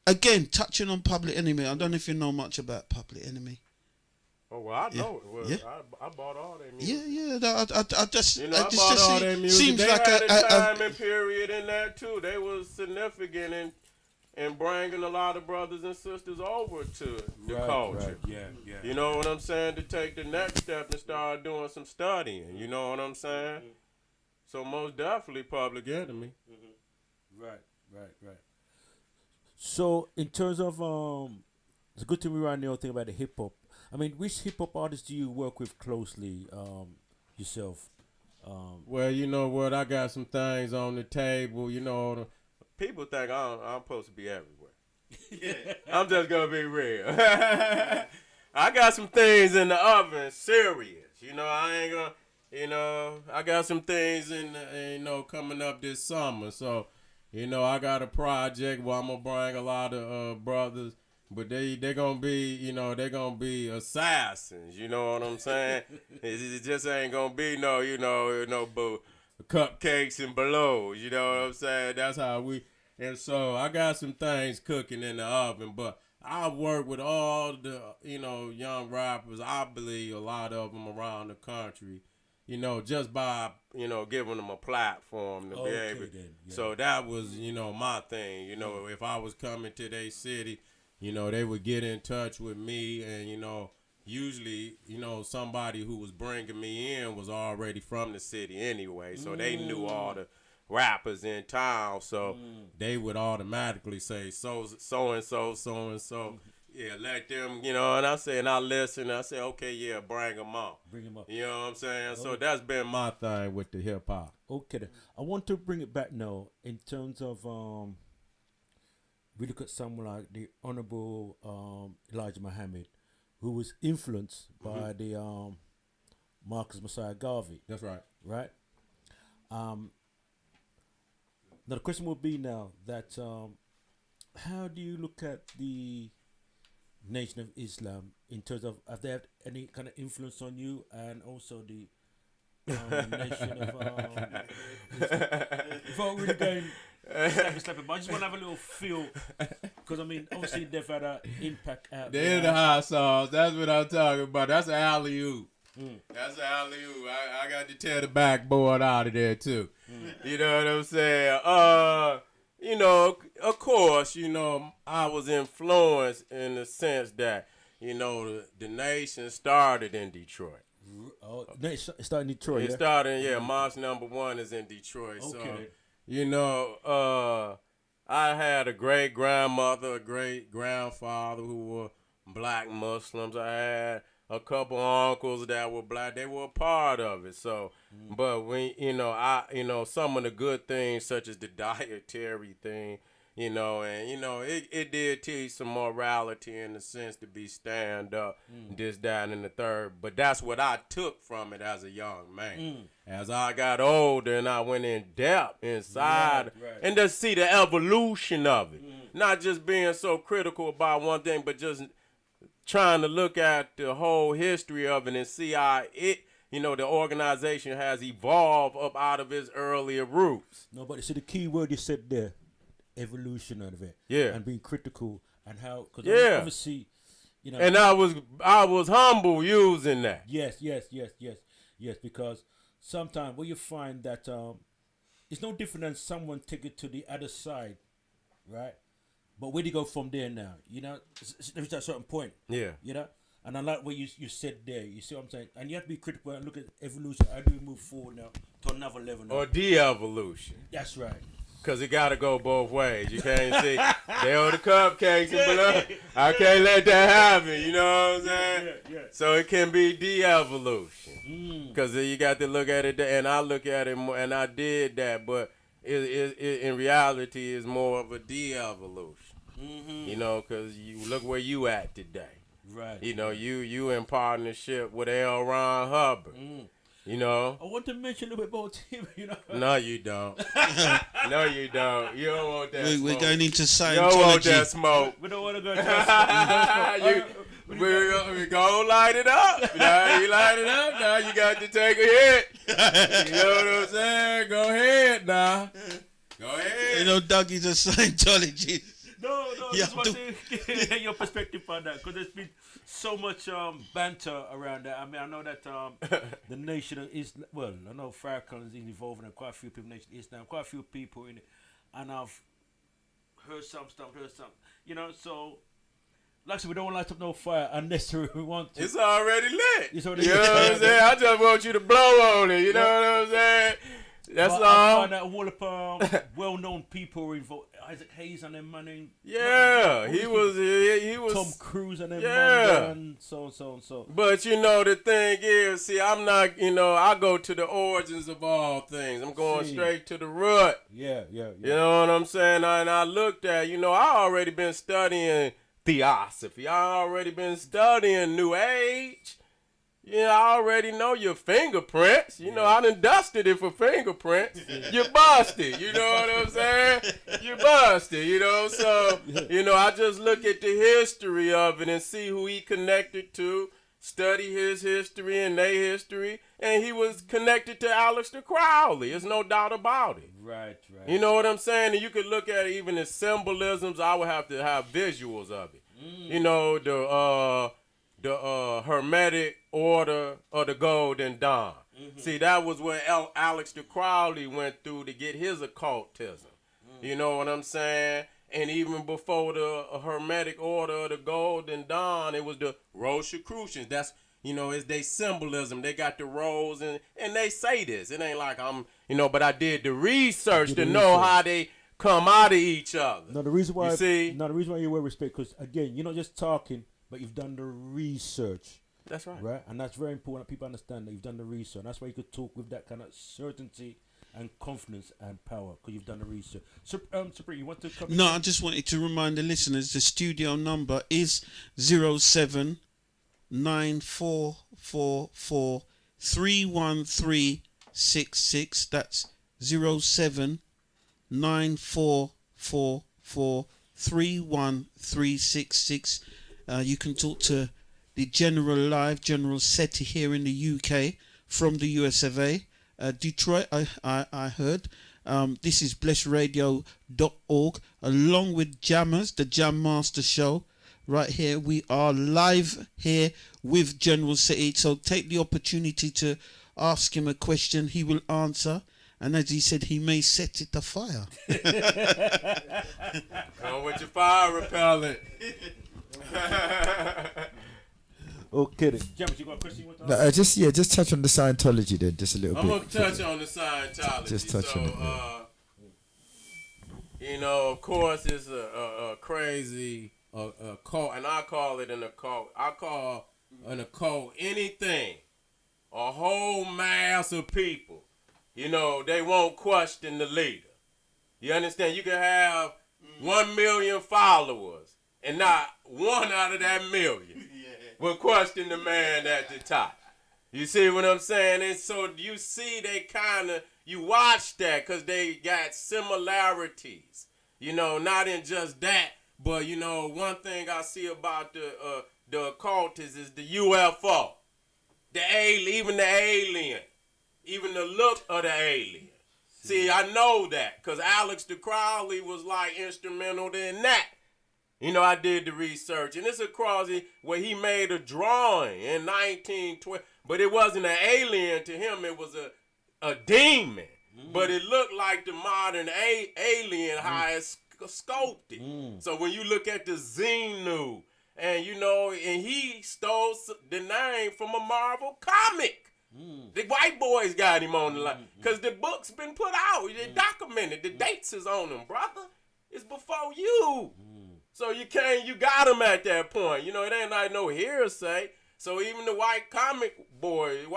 again, touching on Public Enemy. I don't know if you know much about Public Enemy. Oh well, I know it. Well, I bought all their music. Yeah. I just, I bought all their music. Seems they like had a time and period in that too. They was significant in bringing a lot of brothers and sisters over to the culture. Right. Yeah. You know what I'm saying? To take the next step and start doing some studying. You know what I'm saying? Mm-hmm. So most definitely Public Enemy. Mm-hmm. Right. So in terms of it's good to be around the whole thing about the hip hop. I mean, which hip hop artists do you work with closely yourself? Well, you know what? I got some things on the table. You know, people think I'm supposed to be everywhere. Yeah. I'm just gonna be real. I got some things in the oven, serious. You know, I ain't gonna. You know, I got some things coming up this summer. So, you know, I got a project where I'm gonna bring a lot of brothers. But they gonna be, you know, they gonna be assassins. You know what I'm saying? It just ain't gonna be no cupcakes and belows. You know what I'm saying? That's how we. And so I got some things cooking in the oven. But I work with all the, young rappers. I believe a lot of them around the country. You know, just by, giving them a platform to be able. Then, yeah. So that was, my thing. You know, if I was coming to their city. You know, they would get in touch with me and, usually, somebody who was bringing me in was already from the city anyway. So they knew all the rappers in town. So they would automatically say, so-and-so. Yeah, let them, and I listen. I say, okay, yeah, bring them up. You know what I'm saying? So that's been my thing with the hip-hop. Okay. I want to bring it back now in terms of... we look at someone like the Honorable Elijah Muhammad, who was influenced by the Marcus Messiah Garvey. That's right. Right? Now the question would be now that how do you look at the Nation of Islam in terms of, have they had any kind of influence on you, and also the Nation of without really going slapping, but I just want to have a little feel, because I mean, obviously they've had an impact out there. They're in the hot sauce. That's what I'm talking about. That's an alley-oop. That's an alley-oop. I got to tear the backboard out of there too. You know what I'm saying? Of course, I was influenced in the sense that, the nation started in Detroit. Oh, it started in Detroit. It started, March #1 is in Detroit. Okay. So, I had a great grandmother, a great grandfather who were black Muslims. I had a couple uncles that were black. They were a part of it. So, but when, some of the good things, such as the dietary thing, it did teach some morality in the sense to be stand up, this, that, and the third. But that's what I took from it as a young man. As I got older and I went in depth inside and to see the evolution of it. Not just being so critical about one thing, but just trying to look at the whole history of it and see how it, the organization has evolved up out of its earlier roots. No, but see the key word you said there, evolution of it. Yeah. And being critical and how, because obviously, And I was humble using that. Yes, because sometimes you find that it's no different than someone take it to the other side, right? But where do you go from there now? There's a certain point. Yeah. And I like what you said there. You see what I'm saying? And you have to be critical and look at evolution. How do we move forward now to another level now? Or de-evolution. That's right. Because it got to go both ways. You can't see, they owe the cupcakes and below. I can't let that happen. You know what I'm saying? Yeah. So it can be de-evolution. Because you got to look at it, and I look at it more, and I did that, but it in reality is more of a de-evolution. Because you look where you at today. Right. You in partnership with L. Ron Hubbard. I want to mention a little bit about him, No, you don't. No, you don't. You don't want that smoke. We're going into Scientology. You don't want that smoke. We don't want to go into that smoke. We're going to light it up. Now you light it up. Now you got to take a hit. You know what I'm saying? Go ahead now. Go ahead. Dougie's a Scientologist. No, You just have want to- to get your perspective on that because there's been so much banter around that. I mean, I know that the Nation of Islam, well, I know Farrakhan is involved in quite a few people, Nation of Islam, quite a few people in it, and I've heard some stuff, you know, so. Like I said, we don't want to light up no fire unless we want to. It's already lit. It's already You know lit. what I'm saying? I just want you to blow on it. You know what I'm saying? That's But all. I find that all of well-known people were involved. Isaac Hayes and them man. Yeah, he was. Tom Cruise and them Yeah. man. And so. But you know the thing is, see, I'm not. You know, I go to the origins of all things. I'm going See. straight to the root. Yeah. You know what I'm saying? And I looked at. You know, I already been studying Theosophy. I already been studying New Age. Yeah, I already know your fingerprints. You know, I done dusted it for fingerprints. You busted. You know what I'm saying? You busted, you know. So, you know, I just look at the history of it and see who he connected to, study his history and their history. And he was connected to Aleister Crowley. There's no doubt about it. Right. You know what I'm saying? And you could look at it, even the symbolisms. I would have to have visuals of it. You know, the Hermetic Order of the Golden Dawn. See, that was what Aleister Crowley went through to get his occultism. You know what I'm saying? And even before the Hermetic Order of the Golden Dawn, it was the Rosicrucians. That's, you know, it's their symbolism. They got the rose, and they say this. It ain't like I'm, you know, but I did the research to know how they come out of each other. No, the reason why the reason why you wear respect, because again, you're not just talking, but you've done the research. That's right. Right? And that's very important that people understand that you've done the research. That's why you could talk with that kind of certainty and confidence and power, because you've done the research. So, Supreme, you want to come No, I just wanted to remind the listeners the studio number is 0794443136. That's 0794443136. You can talk to the General SETI here in the UK from the US of A. Detroit, I heard. This is blessradio.org along with Jammers, the Jam Master Show. Right here, we are live here with General SETI. So take the opportunity to ask him a question. He will answer. And as he said, he may set it afire. Come with your fire repellent. Okay, then. James, you got a question you want to ask? Just touch on the Scientology then, just a little I'm bit. going to touch on the Scientology. Just touch on it, you know, of course, it's a crazy cult, and I call it an occult. I call an occult anything, a whole mass of people. You know, they won't question the leader. You understand? You can have 1 million followers, and not one out of that million will question the man at the top. You see what I'm saying? And so you see they kind of, you watch that because they got similarities. You know, not in just that, but, you know, one thing I see about the occultists is the UFO. Even the alien. Even the look of the alien. See, I know that because Aleister Crowley was like instrumental in that. You know, I did the research, and it's a Crosby where he made a drawing in 1912, but it wasn't an alien to him, it was a demon. But it looked like the modern alien, how it's sculpted. So when you look at the Xenu, and you know, and he stole the name from a Marvel comic. The white boys got him on the line, because the book's been put out, they documented, the dates is on them, brother. It's before you. So you got them at that point. You know, it ain't like no hearsay. So even the white boys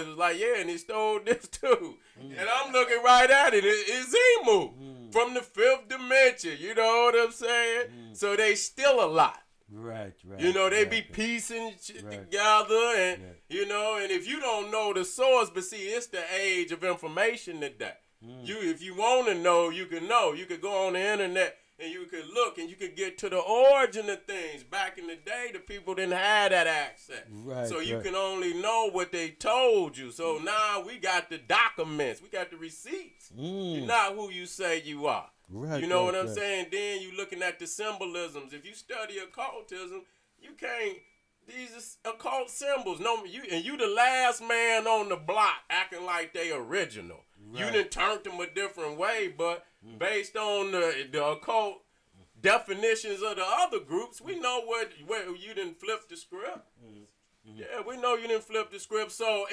was like, yeah, and he stole this too. And I'm looking right at it. It's Emu from the fifth dimension. You know what I'm saying? So they still a lot. Right. You know, they be piecing together, and you know, and if you don't know the source, but see, it's the age of information today. If you want to know, you can know. You could go on the internet and you could look and you could get to the origin of things. Back in the day, the people didn't have that access. Right, so you right. can only know what they told you. So now we got the documents. We got the receipts. You're not who you say you are. Right, you know right, what I'm right. saying? Then you looking at the symbolisms. If you study occultism, you can't. These are occult symbols. No, you the last man on the block acting like they original. Right. You done turned them a different way, but based on the occult definitions of the other groups, we know where you didn't flip the script. Yeah, we know you didn't flip the script. So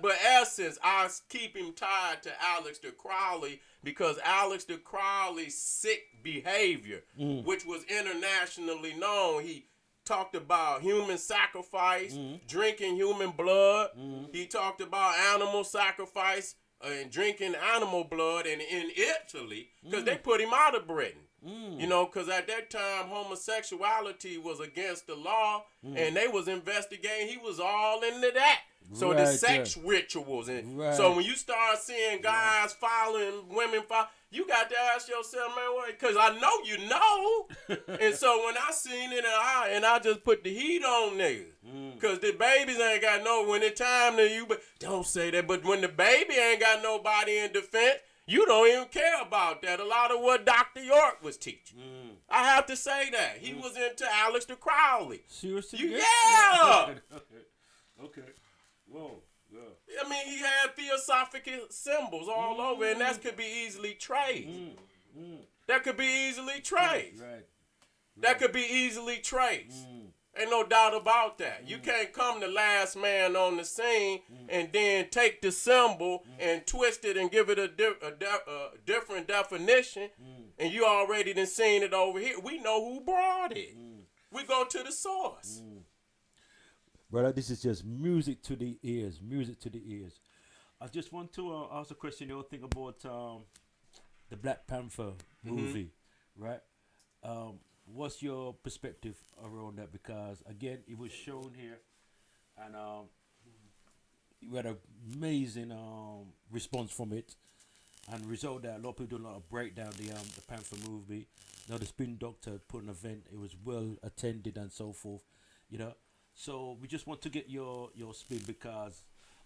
but essence, I keep him tied to Aleister Crowley because Aleister Crowley's sick behavior, which was internationally known. He talked about human sacrifice, drinking human blood. He talked about animal sacrifice and drinking animal blood. And in Italy, because they put him out of Britain. You know, because at that time, homosexuality was against the law, and they was investigating. He was all into that. So the sex rituals. And so when you start seeing guys following women, you got to ask yourself, man, what? Because I know you know. And so when I seen it, and I just put the heat on niggas. Because the babies ain't got when it's time to you, but don't say that. But when the baby ain't got nobody in defense, you don't even care about that. A lot of what Dr. York was teaching. I have to say that. He was into Aleister Crowley. Seriously? Yeah. Okay. Whoa. Yeah. I mean, he had theosophical symbols all over, and that could be easily traced. That could be easily traced. Right. That could be easily traced. Ain't no doubt about that. You can't come the last man on the scene and then take the symbol and twist it and give it a different definition, and you already done seen it over here. We know who brought it. We go to the source. Brother, this is just music to the ears. Music to the ears. I just want to ask a question. You think about the Black Panther movie, right? What's your perspective around that? Because again, it was shown here, and you had an amazing response from it, and result that a lot of people do a lot of breakdown the Panther movie. Now the Spin Doctor put an event; it was well attended and so forth. You know, so we just want to get your spin because.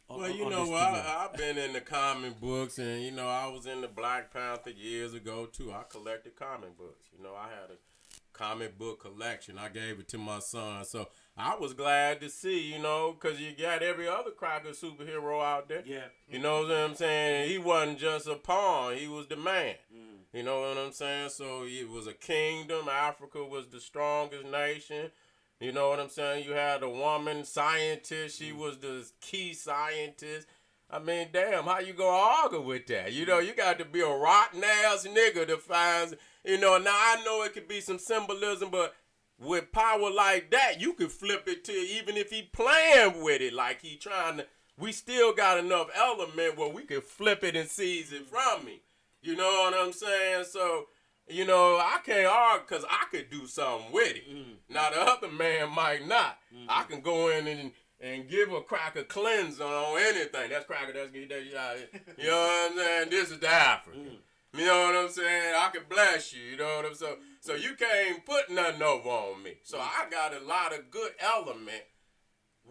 Well, you know, I've been in the comic books, and you know, I was in the Black Panther years ago too. I collected comic books. You know, I had a comic book collection. I gave it to my son, so I was glad to see, you know, because you got every other cracker superhero out there. Yeah. You know what I'm saying? He wasn't just a pawn. He was the man. You know what I'm saying? So it was a kingdom. Africa was the strongest nation. You know what I'm saying? You had a woman scientist. She was the key scientist. I mean, damn, how you gonna argue with that? You know, you got to be a rotten ass nigga to find, you know, now I know it could be some symbolism, but with power like that, you could flip it to, even if he playing with it, like he trying to, we still got enough element where we could flip it and seize it from me. You know what I'm saying? So, you know, I can't argue because I could do something with it. Now, the other man might not. I can go in and give a cracker cleanser on anything. That's cracker, that's good. You know what I'm saying? This is the African. You know what I'm saying? I can bless you. You know what I'm saying? So you can't put nothing over on me. So I got a lot of good element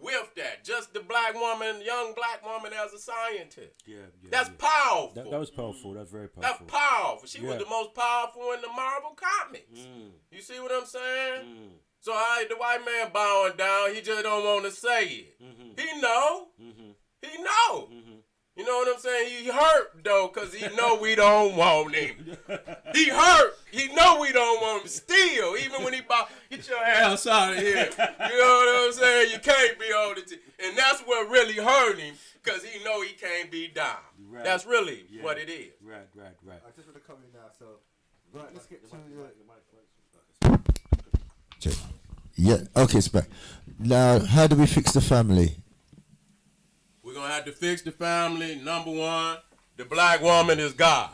with that. Just the black woman, young black woman as a scientist. That's powerful. That was powerful. That's very powerful. That's powerful. She was the most powerful in the Marvel comics. You see what I'm saying? So the white man bowing down, he just don't want to say it. He know. He know. You know what I'm saying? He hurt, though, because he know we don't want him. He hurt. He know we don't want him still. Even when he bow, get your ass out of here. You know what I'm saying? You can't be on the team. And that's what really hurt him, because he know he can't be down. Right. That's really what it is. Right. I just want to come in now, so right, let's get to Yeah, okay, it's back. Now, how do we fix the family? We're going to have to fix the family. Number one, the black woman is God.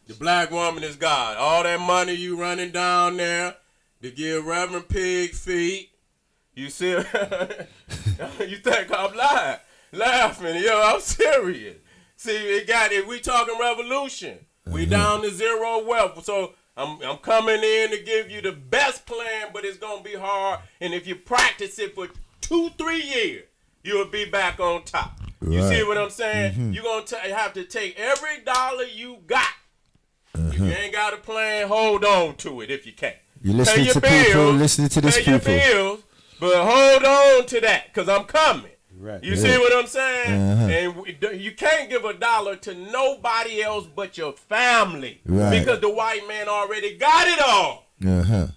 The black woman is God. All that money you running down there to give Reverend Pig feet, you see, you think I'm laughing. Yo, I'm serious. See, we talking revolution. We down to zero wealth. So I'm coming in to give you the best plan, but it's gonna be hard. And if you practice it for 2-3 years, you'll be back on top. You see what I'm saying? You're gonna have to take every dollar you got. If you ain't got a plan, hold on to it if you can. You're listening to people, listening to this people. Pay your bills, but hold on to that, because I'm coming. Right. You see what I'm saying? And you can't give a dollar to nobody else but your family. Right. Because the white man already got it all.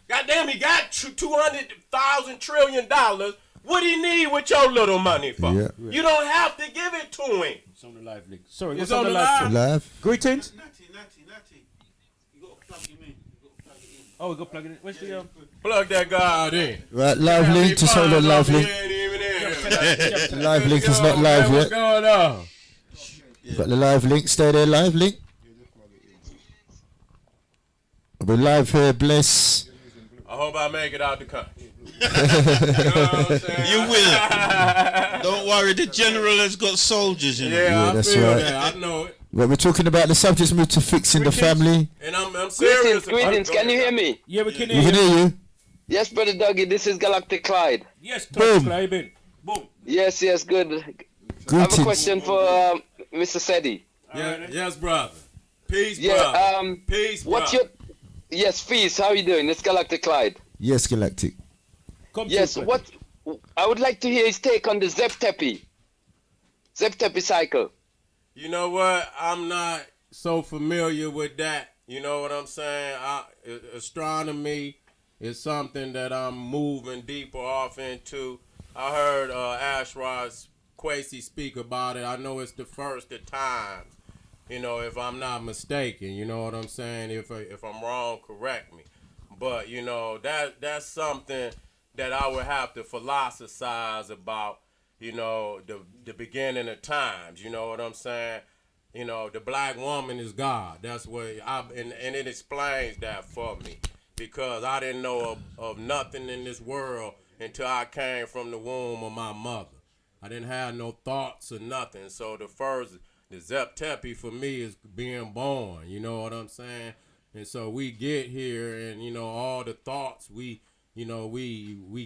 Goddamn, he got $200,000 trillion. What do he need with your little money for? Yeah. You don't have to give it to him. It's on the live link. Sorry, It's what's on the live? Live. Greetings. Natty. You got to plug him in. Oh, we go plug it in. Where's the Plug that God in. Right, live link. Just hold on, live link. Live link is not live What's yet. going on? Got the live link. Stay there, live link. We're live here, bless. I hope I make it out the country. You know what I'm saying? You will. Don't worry, the general has got soldiers in it. Yeah, I that's feel right. that. I know it. Well, we're talking about the subjects moved to fixing the family. And I'm serious. Greetings. Can you hear me? Yeah, we can We hear can you. hear you. Yes, Brother Dougie, this is Galactic Clyde. Yes, Boom. subscribe in. Boom. Yes, good. I have a Greetings. question for Mr. SETI. Yeah, yes, brother. Peace, Yeah, brother. Peace, what's brother. your... Yes, Feast, how are you doing? It's Galactic Clyde. Yes, Galactic. Come Yes, through, what... I would like to hear his take on the Zep-Tepi cycle. You know what? I'm not so familiar with that. You know what I'm saying? Astronomy is something that I'm moving deeper off into. I heard Ashrod Quasi speak about it. I know it's the first of times, you know, if I'm not mistaken. You know what I'm saying? If I'm wrong, correct me. But, you know, that's something that I would have to philosophize about, you know, the beginning of times. You know what I'm saying? You know, the black woman is God. That's what and it explains that for me, because I didn't know of nothing in this world until I came from the womb of my mother. I didn't have no thoughts or nothing. So the Zep-Tepi for me is being born. You know what I'm saying? And so we get here, and you know all the thoughts we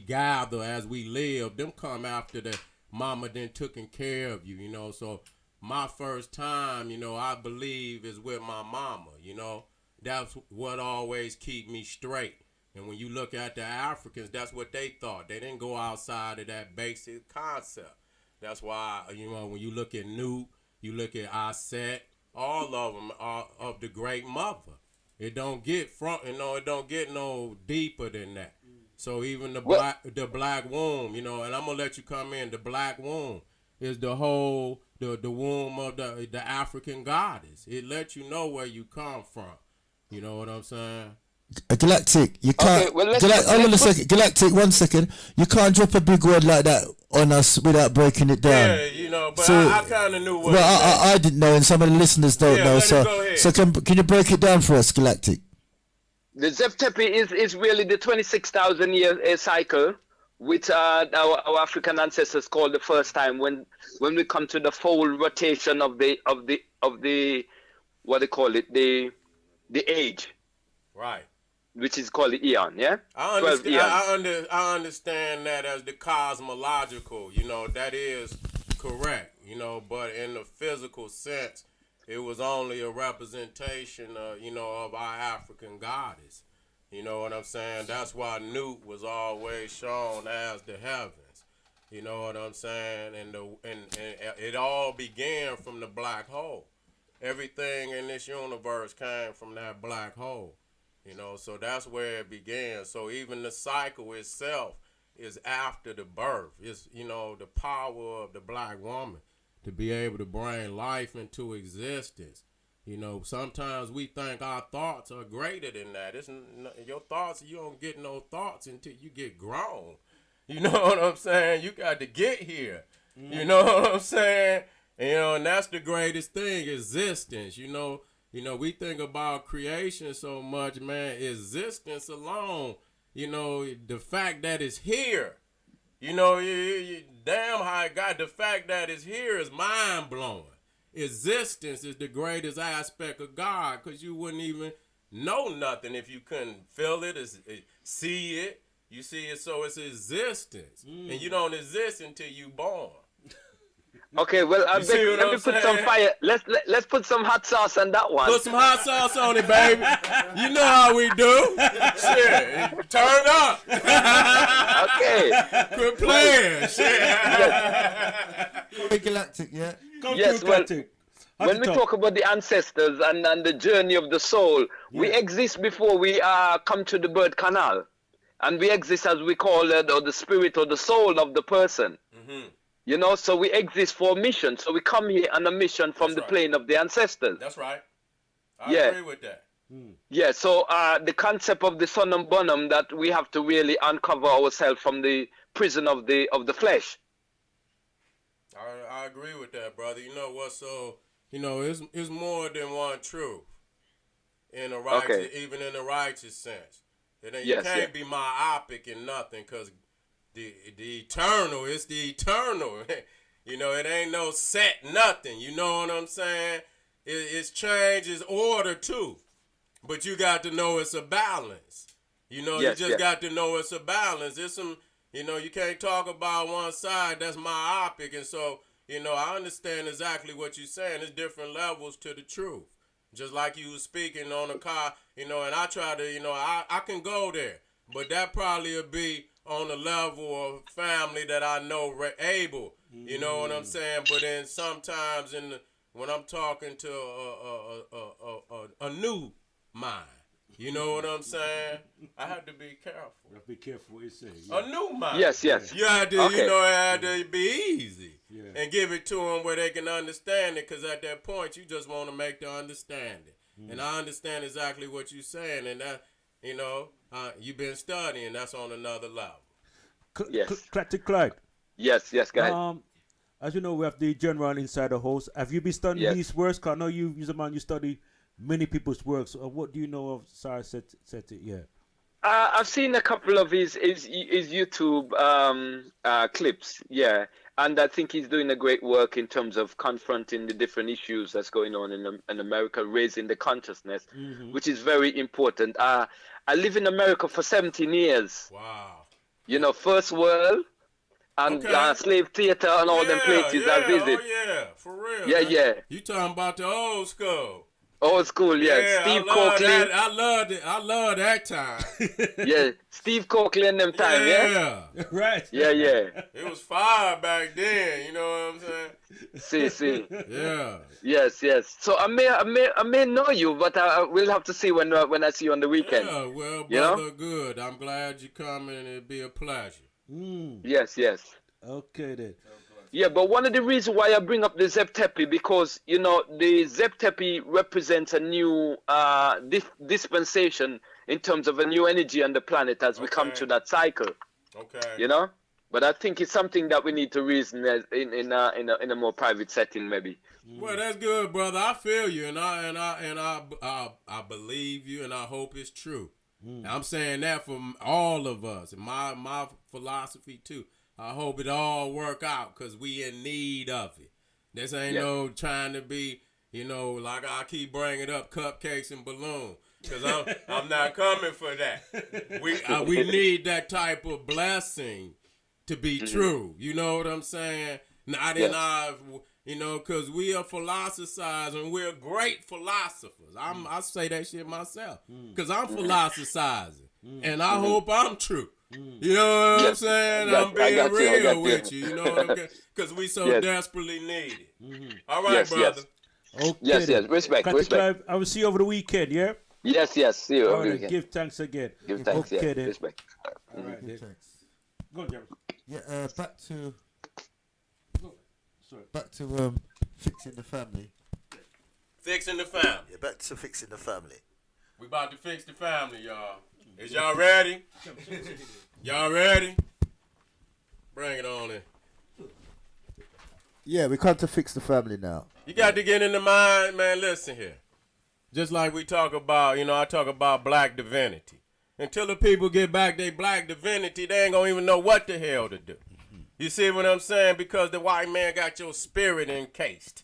gather as we live. Them come after the mama then taking care of you. You know, so my first time, you know, I believe is with my mama. You know, that's what always keep me straight. And when you look at the Africans, that's what they thought. They didn't go outside of that basic concept. That's why, you know, when you look at Newt, you look at Aset, all of them are of the great mother. It don't get it don't get no deeper than that. So even the black womb, you know, and I'm gonna let you come in. The black womb is the whole the womb of the African goddess. It lets you know where you come from. You know what I'm saying? Galactic, you can't. Okay, well, Hold on a second. Galactic, 1 second. You can't drop a big word like that on us without breaking it down. Yeah, you know, but So- I kind of knew what. Well, I didn't know, and some of the listeners don't Yeah, know. let it So, go ahead. so can you break it down for us, Galactic? The Zep-Tepi is really the 26,000 year cycle, which our African ancestors called the first time when we come to the full rotation of the what they call it, the age, Right. which is called the eon. Yeah, I 12 understand. eons. I understand that as the cosmological. You know, that is correct. You know, but in the physical sense, it was only a representation of, you know, of our African goddess. You know what I'm saying? That's why Newt was always shown as the heavens. You know what I'm saying? And it all began from the black hole. Everything in this universe came from that black hole. You know, so that's where it began. So even the cycle itself is after the birth. It's, you know, the power of the black woman to be able to bring life into existence. You know, sometimes we think our thoughts are greater than that. Your thoughts, you don't get no thoughts until you get grown. You know what I'm saying? You got to get here. You know what I'm saying? And, you know, and that's the greatest thing, existence. You know, we think about creation so much, man. Existence alone, you know, the fact that it's here. You know, damn how it got. The fact that it's here is mind blowing. Existence is the greatest aspect of God, because you wouldn't even know nothing if you couldn't feel it, see it. You see it, so it's existence. And you don't exist until you born. Okay, well, let me put some saying? fire. Let's put some hot sauce on that one. Put some hot sauce on it, baby. You know how we do. Shit, turn up. Okay. Quit playing. Shit. Galactic, yeah. Yes, well, when we talk about the ancestors and the journey of the soul, we exist before we come to the birth canal. And we exist as we call it, or the spirit or the soul of the person. Mm-hmm. You know, so we exist for a mission. So we come here on a mission from the plane of the ancestors. That's right. I agree with that. Yeah, so the concept of the sonum bonum, that we have to really uncover ourselves from the prison of the flesh. I agree with that, brother. You know what? So, you know, it's more than one truth in a righteous, even in a righteous sense. You can't be myopic in nothing, because the eternal is the eternal. You know, it ain't no set nothing. You know what I'm saying? It's change, it's order too. But you got to know it's a balance. You know, you just got to know it's a balance. It's some, you know, you can't talk about one side that's myopic. And so, you know, I understand exactly what you're saying. There's different levels to the truth. Just like you was speaking on a car, you know, and I try to, you know, I can go there. But that probably will be on the level of family that I know able. You know what I'm saying? But then sometimes when I'm talking to a new mind, you know what I'm saying? I have to be careful. Be careful what you say. A new mind. Yes. You have to, you know, it had to be easy. And give it to them where they can understand it, because at that point, you just want to make the understanding. And I understand exactly what you're saying, and that, you know, you've been studying, that's on another level. Clyde. Yes, go ahead. As you know, we have the general inside the host. Have you been studying his works? Cause I know you're a man, you study many people's works. What do you know of Sir SETI? Yeah. I've seen a couple of his YouTube clips, and I think he's doing a great work in terms of confronting the different issues that's going on in America, raising the consciousness, which is very important. I live in America for 17 years. Wow. You know, First World and Slave Theater and all them places I visit. Oh, yeah, for real. Yeah. You talking about the old school. Old school, yeah. Steve Coakley. I love that time. Yeah, Steve Coakley and them time, yeah. Right. Yeah. It was fire back then, you know what I'm saying? See. Yeah. Yes. So I may know you, but I will have to see when I see you on the weekend. Yeah, well, brother, good. I'm glad you come and it'd be a pleasure. Yes. Okay then. Yeah, but one of the reasons why I bring up the Zeptepi, because, you know, the Zeptepi represents a new dispensation in terms of a new energy on the planet as we come to that cycle. Okay. You know? But I think it's something that we need to reason in a more private setting, maybe. Well, that's good, brother. I feel you, and I believe you, and I hope it's true. I'm saying that for all of us, and my philosophy too. I hope it all work out, because we in need of it. This ain't no trying to be, you know, like I keep bringing up cupcakes and balloons, because I'm not coming for that. We need that type of blessing to be true. You know what I'm saying? Not in our, you know, because we are philosophizers, and we're great philosophers. I say that shit myself, because I'm philosophizing, and I hope I'm true. You know what I'm saying? I'm being real with you. You know what I'm saying? Because we so desperately need it. All right, brother. Okay. Yes. Respect. I will see you over the weekend, yeah? Yes. See you over the weekend. Give thanks again. Give thanks, okay, then. Respect. All right, thanks. Go on, Jerry. Yeah, back to fixing the family. Fixing the family. Yeah, back to fixing the family. We about to fix the family, y'all. Is y'all ready? Y'all ready? Bring it on in. Yeah, we come to fix the family now. You got to get in the mind, man. Listen here. Just like we talk about, you know, I talk about black divinity. Until the people get back their black divinity, they ain't gonna even know what the hell to do. You see what I'm saying? Because the white man got your spirit encased.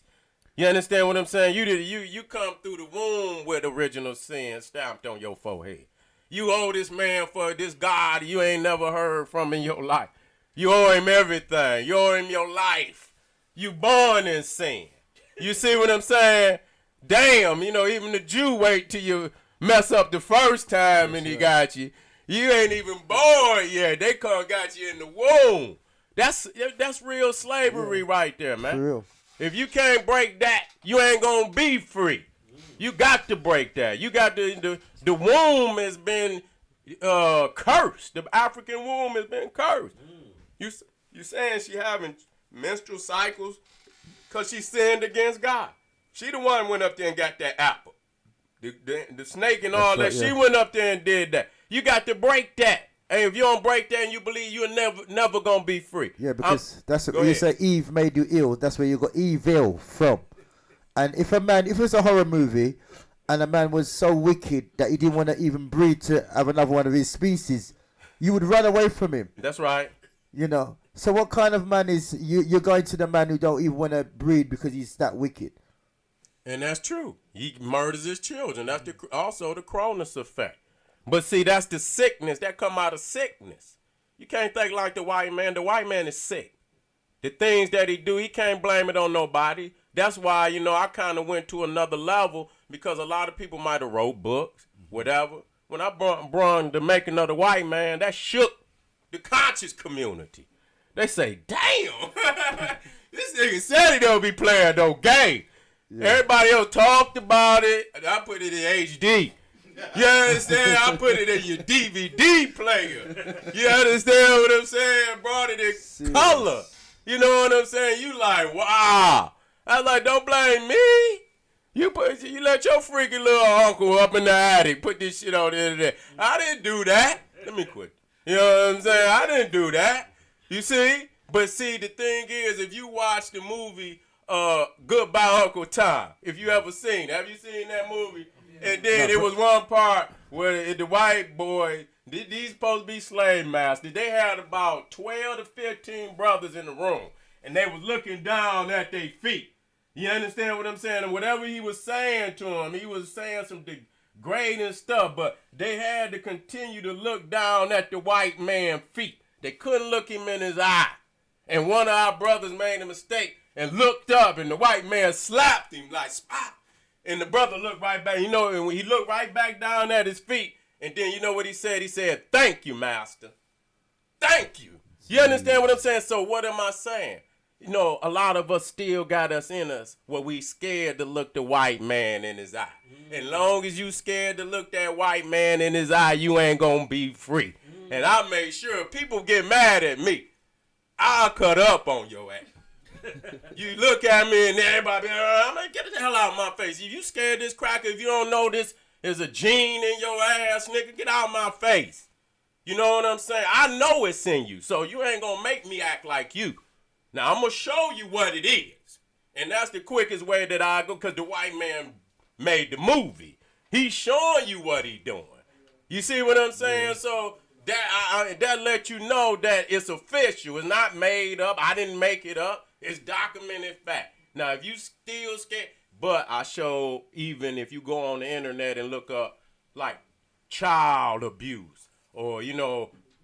You understand what I'm saying? You come through the womb with original sin stamped on your forehead. You owe this man for this God you ain't never heard from in your life. You owe him everything. You owe him your life. You born in sin. You see what I'm saying? Damn, even the Jew wait till you mess up the first time and he got you. You ain't even born yet. They got you in the womb. That's real slavery right there, man. For real. If you can't break that, you ain't gonna be free. You got to break that. You got the womb has been cursed. The African womb has been cursed. You saying she having menstrual cycles because she sinned against God. She the one went up there and got that apple. The snake and all that. She went up there and did that. You got to break that. And if you don't break that and you believe you're never going to be free. Yeah, because that's what you say Eve made you ill. That's where you got evil from. And if it's a horror movie and a man was so wicked that he didn't want to even breed to have another one of his species, you would run away from him. That's right. So what kind of man is you're going to the man who don't even want to breed because he's that wicked? And that's true. He murders his children. That's also the Cronus effect. But see, that's the sickness. That come out of sickness. You can't think like the white man. The white man is sick. The things that he do, he can't blame it on nobody. That's why, I kind of went to another level because a lot of people might have wrote books, whatever. When I brought the making of the white man, that shook the conscious community. They say, damn, this nigga said he don't be playing no game. Yeah. Everybody else talked about it. I put it in HD. You understand? I put it in your DVD player. You understand what I'm saying? Brought it in color. You know what I'm saying? You like, wow. I was like, don't blame me. You let your freaky little uncle up in the attic put this shit on the internet. I didn't do that. Let me quit. You know what I'm saying? I didn't do that. You see? But see, the thing is, if you watch the movie Goodbye Uncle Tom, if you ever seen, have you seen that movie? And then it was one part where the white boy, these supposed to be slave masters, they had about 12 to 15 brothers in the room, and they was looking down at their feet. You understand what I'm saying? And whatever he was saying to them, he was saying some degrading stuff, but they had to continue to look down at the white man's feet. They couldn't look him in his eye. And one of our brothers made a mistake and looked up, and the white man slapped him like, spot. And the brother looked right back, and when he looked right back down at his feet, and then you know what he said? He said, thank you, master. Thank you. You understand what I'm saying? So what am I saying? A lot of us still got us in us where we scared to look the white man in his eye. And long as you scared to look that white man in his eye, you ain't gonna be free. And I made sure people get mad at me, I'll cut up on your ass. You look at me and everybody, I'm like, get the hell out of my face. If you scared this cracker, if you don't know this is a gene in your ass, nigga, get out of my face. You know what I'm saying? I know it's in you, so you ain't gonna make me act like you. Now, I'm going to show you what it is. And that's the quickest way that I go, because the white man made the movie. He's showing you what he doing. You see what I'm saying? Yeah. So that let you know that it's official. It's not made up. I didn't make it up. It's documented fact. Now, if you still scared, but I show, even if you go on the internet and look up, like, child abuse or,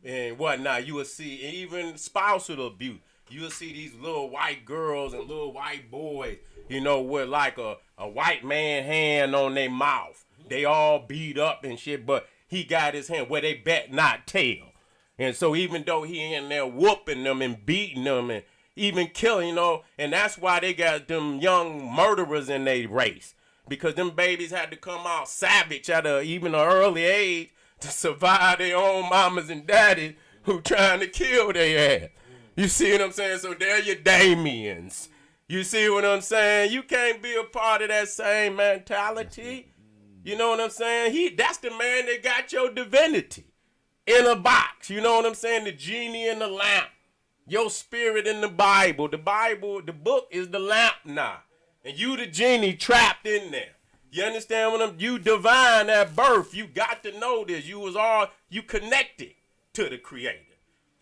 and whatnot, you will see even spousal abuse. You'll see these little white girls and little white boys, with like a white man hand on their mouth. They all beat up and shit, but he got his hand where they bet not tell. And so even though he in there whooping them and beating them and even killing, and that's why they got them young murderers in their race. Because them babies had to come out savage at even an early age to survive their own mamas and daddies who trying to kill their ass. You see what I'm saying? So they're your Damians. You see what I'm saying? You can't be a part of that same mentality. You know what I'm saying? That's the man that got your divinity in a box. You know what I'm saying? The genie in the lamp. Your spirit in the Bible. The book is the lamp now. And you the genie trapped in there. You understand what you divine at birth. You got to know this. You connected to the Creator.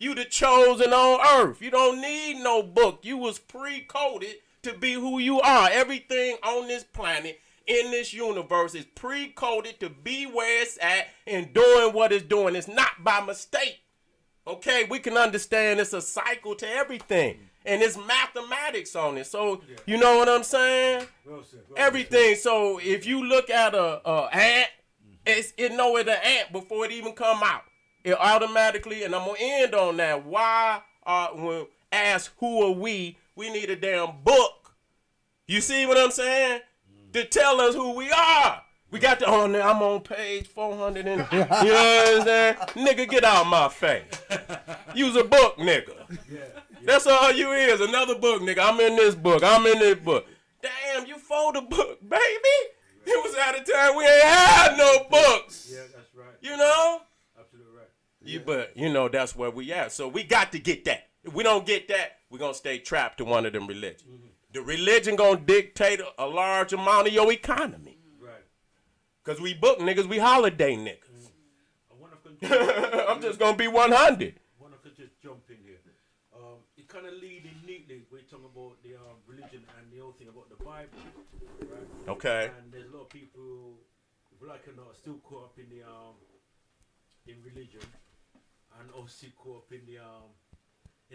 You the chosen on earth. You don't need no book. You was pre-coded to be who you are. Everything on this planet, in this universe, is pre-coded to be where it's at and doing what it's doing. It's not by mistake. Okay, we can understand it's a cycle to everything. And it's mathematics on it. So, you know what I'm saying? Everything. So, if you look at a ant, it know it's an ant before it even come out. It automatically, and I'm going to end on that. Why, when asked who are we need a damn book. You see what I'm saying? To tell us who we are. We got the on there. I'm on page 400 and you know what I'm saying? Nigga, get out my face. Use a book, nigga. That's all you is. Another book, nigga. I'm in this book. Damn, you fold a book, baby. It was at a time we ain't had no books. Yeah, that's right. You know? Absolutely right. But you know that's where we at. So we got to get that. If we don't get that, we're gonna stay trapped to one of them religions. Mm-hmm. The religion gonna dictate a large amount of your economy. Right. Cause we book niggas, we holiday niggas. I'm just gonna be 100. I wanna just jump in here. It kind of leading neatly. We're talking about the religion and the whole thing about the Bible, right? Okay. And there's a lot of people, like or not, still caught up in the in religion, and obviously caught up in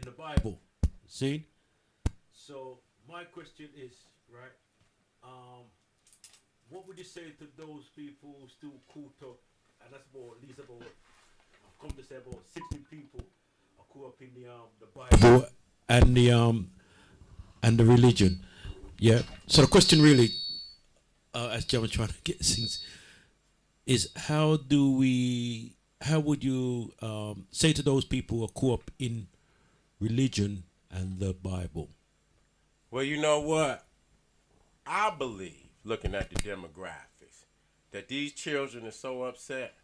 the Bible. See? So my question is, right? What would you say to those people who still caught up? And that's about at least about I've come to say about 60 people are caught up in the Bible and the religion. Yeah. So the question really, as John was trying to get things, is how would you say to those people who are caught up in religion and the Bible? Well, you know what? I believe, looking at the demographics, that these children are so upset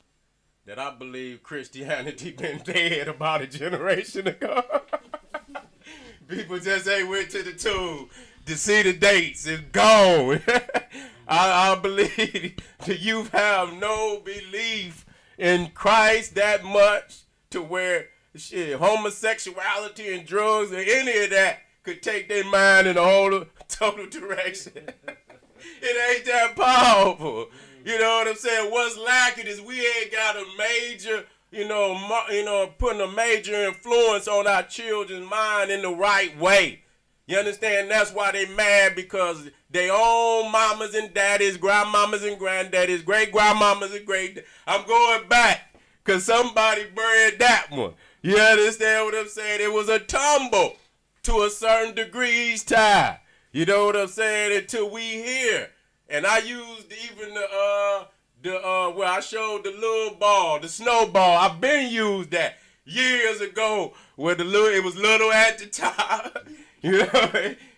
that I believe Christianity been dead about a generation ago. People just ain't went to the tomb to see the dates. It's gone. I believe the youth have no belief in Christ that much to where homosexuality and drugs or any of that could take their mind in a whole total direction. It ain't that powerful. You know what I'm saying? What's lacking is we ain't got a major, putting a major influence on our children's mind in the right way. You understand? That's why they mad, because they own mamas and daddies, grandmamas and granddaddies, great grandmamas and great. I'm going back because somebody buried that one. You understand what I'm saying? It was a tumble to a certain degree each time. You know what I'm saying? Until we here. And I used even where I showed the little ball, the snowball. I've been used that years ago where it was little at the top. You know,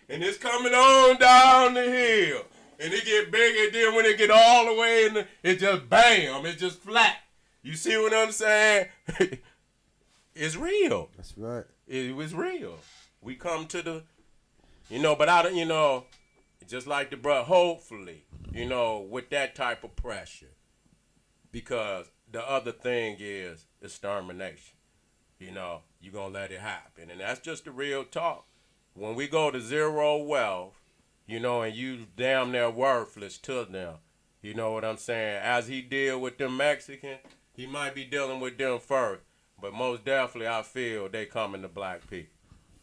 and it's coming on down the hill. And it get bigger, then when it get all the way in, it just bam, it's just flat. You see what I'm saying? It's real. That's right. It was real. We come to the, but just like the brother, hopefully, with that type of pressure, because the other thing is extermination. You're going to let it happen. And that's just the real talk. When we go to zero wealth, and you damn near worthless to them, you know what I'm saying? As he deal with them Mexicans, he might be dealing with them first. But most definitely, I feel they coming to black people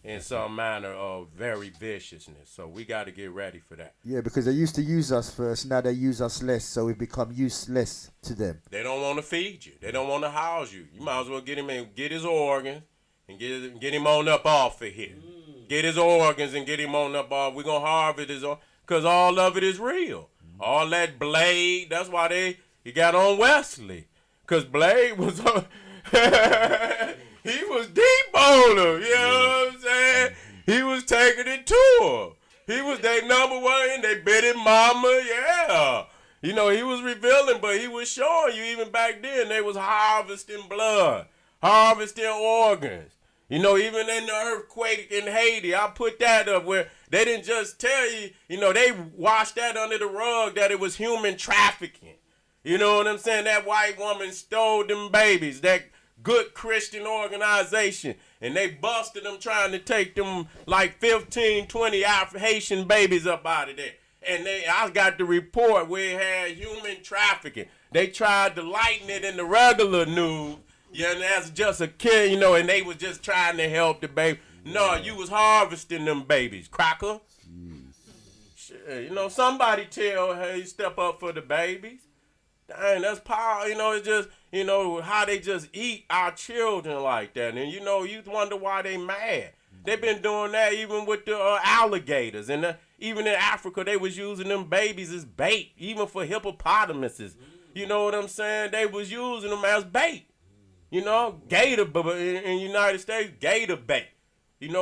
in some manner of very viciousness. So we got to get ready for that. Yeah, because they used to use us first. Now they use us less, so we become useless to them. They don't want to feed you. They don't want to house you. You might as well get him and get his organs and get him on up off of here. Get his organs and get him on up off. We're going to harvest his organs because all of it is real. All that Blade, that's why he got on Wesley. Because Blade was he was deep on him, you know what I'm saying? He was taking it to him. He was their number one, and they bit his mama, yeah. He was revealing, but he was showing you even back then they was harvesting blood, harvesting organs. Even in the earthquake in Haiti, I put that up where they didn't just tell you, they washed that under the rug that it was human trafficking. You know what I'm saying? That white woman stole them babies. That good Christian organization, and they busted them trying to take them like 15, 20 Haitian babies up out of there. And I got the report where it had human trafficking. They tried to lighten it in the regular news. Yeah, and that's just a kid, and they was just trying to help the baby. No, you was harvesting them babies, cracker. Shit, somebody tell, hey, step up for the babies. Dang, that's power. It's just, how they just eat our children like that. And, you wonder why they mad. They've been doing that even with the alligators. And even in Africa, they was using them babies as bait, even for hippopotamuses. You know what I'm saying? They was using them as bait. Gator, in the United States, gator bait.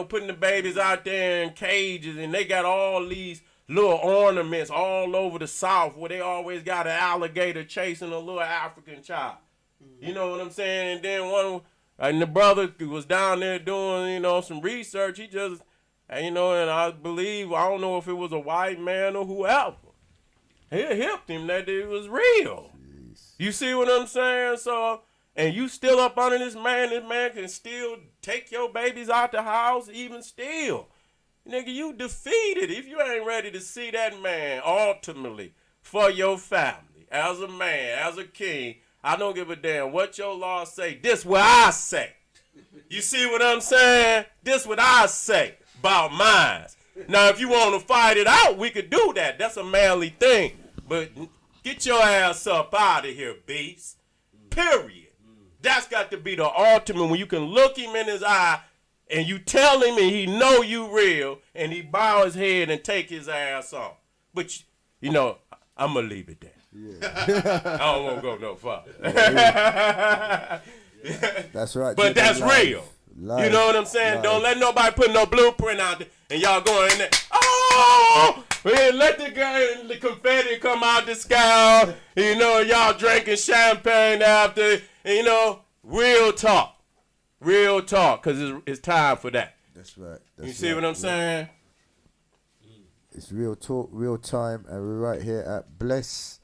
Putting the babies out there in cages, and they got all these little ornaments all over the South where they always got an alligator chasing a little African child. You know what I'm saying? And then and the brother was down there doing, some research. He just, and I believe, I don't know if it was a white man or whoever. He hipped him that it was real. Jeez. You see what I'm saying? So, and you still up under this man can still take your babies out the house, even still. Nigga, you defeated if you ain't ready to see that man ultimately for your family. As a man, as a king, I don't give a damn what your law say. This what I say. You see what I'm saying? This what I say about mine. Now, if you want to fight it out, we could do that. That's a manly thing. But get your ass up out of here, beast. Period. That's got to be the ultimate when you can look him in his eye and you tell him and he know you real and he bow his head and take his ass off. But, I'm going to leave it there. Yeah. I don't want to go no further. That's right. But that's real. Life. You know what I'm saying? Life. Don't let nobody put no blueprint out there and y'all going in there. Oh! Let the confetti come out the sky. Y'all drinking champagne after. Real talk. Real talk, because it's time for that. That's right. You see what I'm saying? It's real talk, real time, and we're right here at Bless.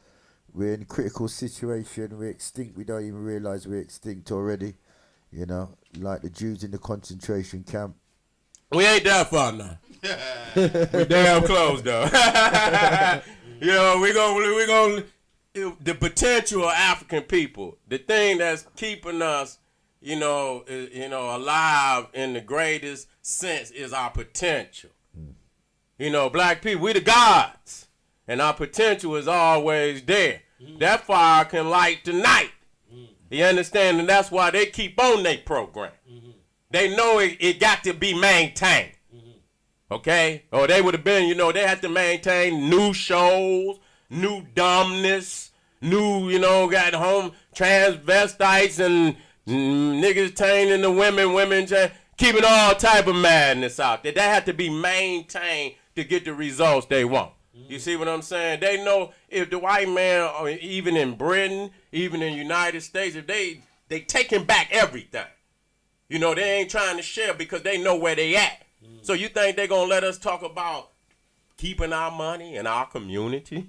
We're in a critical situation. We're extinct. We don't even realize we're extinct already. Like the Jews in the concentration camp. We ain't that far now. We damn close though. We gonna the potential of African people. The thing that's keeping us, alive in the greatest sense is our potential. Black people, we the gods, and our potential is always there. That fire can light the night. You understand? And that's why they keep on their program. They know it got to be maintained. Okay? Or they would have been, they had to maintain new shows, new dumbness, new, got home transvestites and niggas chaining the women keeping all type of madness out there. That had to be maintained to get the results they want. You see what I'm saying? They know if the white man, or even in Britain, even in the United States, if they taking back everything. They ain't trying to share because they know where they at. So you think they gonna let us talk about keeping our money in our community?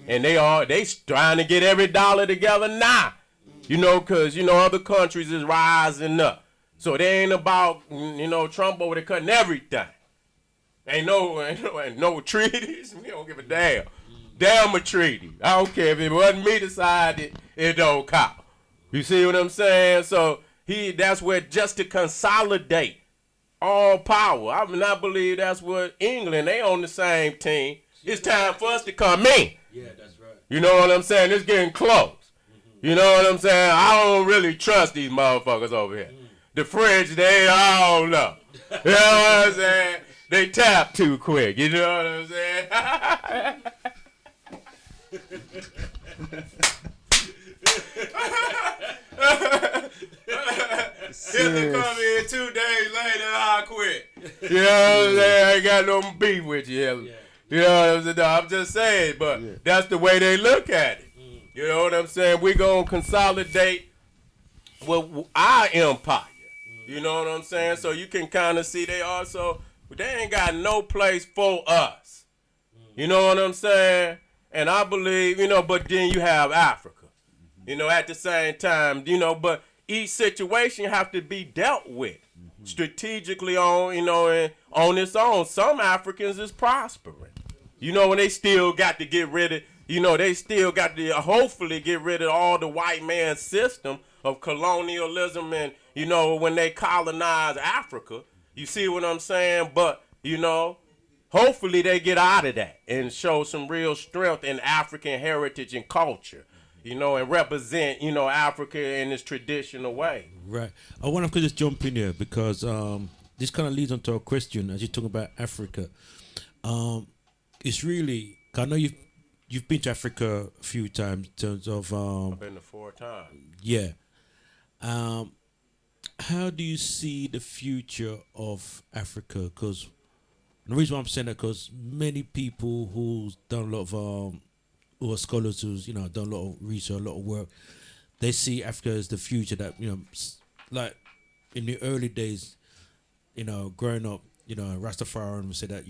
And they trying to get every dollar together now. Because, other countries is rising up. So they ain't about, Trump over there cutting everything. Ain't no treaties. We don't give a damn. Damn a treaty. I don't care if it wasn't me decided, it don't count. You see what I'm saying? So that's where just to consolidate all power. I believe that's what England, they on the same team. It's time for us to come in. Yeah, that's right. You know what I'm saying? It's getting close. You know what I'm saying? I don't really trust these motherfuckers over here. The French, I don't know. You know what I'm saying? They tap too quick. You know what I'm saying? Hitler come in 2 days later, I quit. You know what I'm saying? I ain't got no beef with you, Hitler. You know what I'm saying? No, I'm just saying, but that's the way they look at it. You know what I'm saying? We gonna consolidate with our empire. You know what I'm saying? So you can kind of see they ain't got no place for us. You know what I'm saying? And I believe, but then you have Africa. At the same time, but each situation have to be dealt with strategically on, and on its own. Some Africans is prospering, and they still got to get rid of, they still got to hopefully get rid of all the white man's system of colonialism and, when they colonize Africa. You see what I'm saying? But, hopefully they get out of that and show some real strength in African heritage and culture, and represent, Africa in its traditional way. Right. I want to just jump in here because this kind of leads on to a question as you're talking about Africa. It's really, I know you've been to Africa a few times in terms of... I've been to 4 times. Yeah. How do you see the future of Africa? Because the reason why I'm saying that, because many people who's done a lot of, who are scholars who's, done a lot of research, a lot of work, they see Africa as the future that, like in the early days, growing up, Rastafarian said that,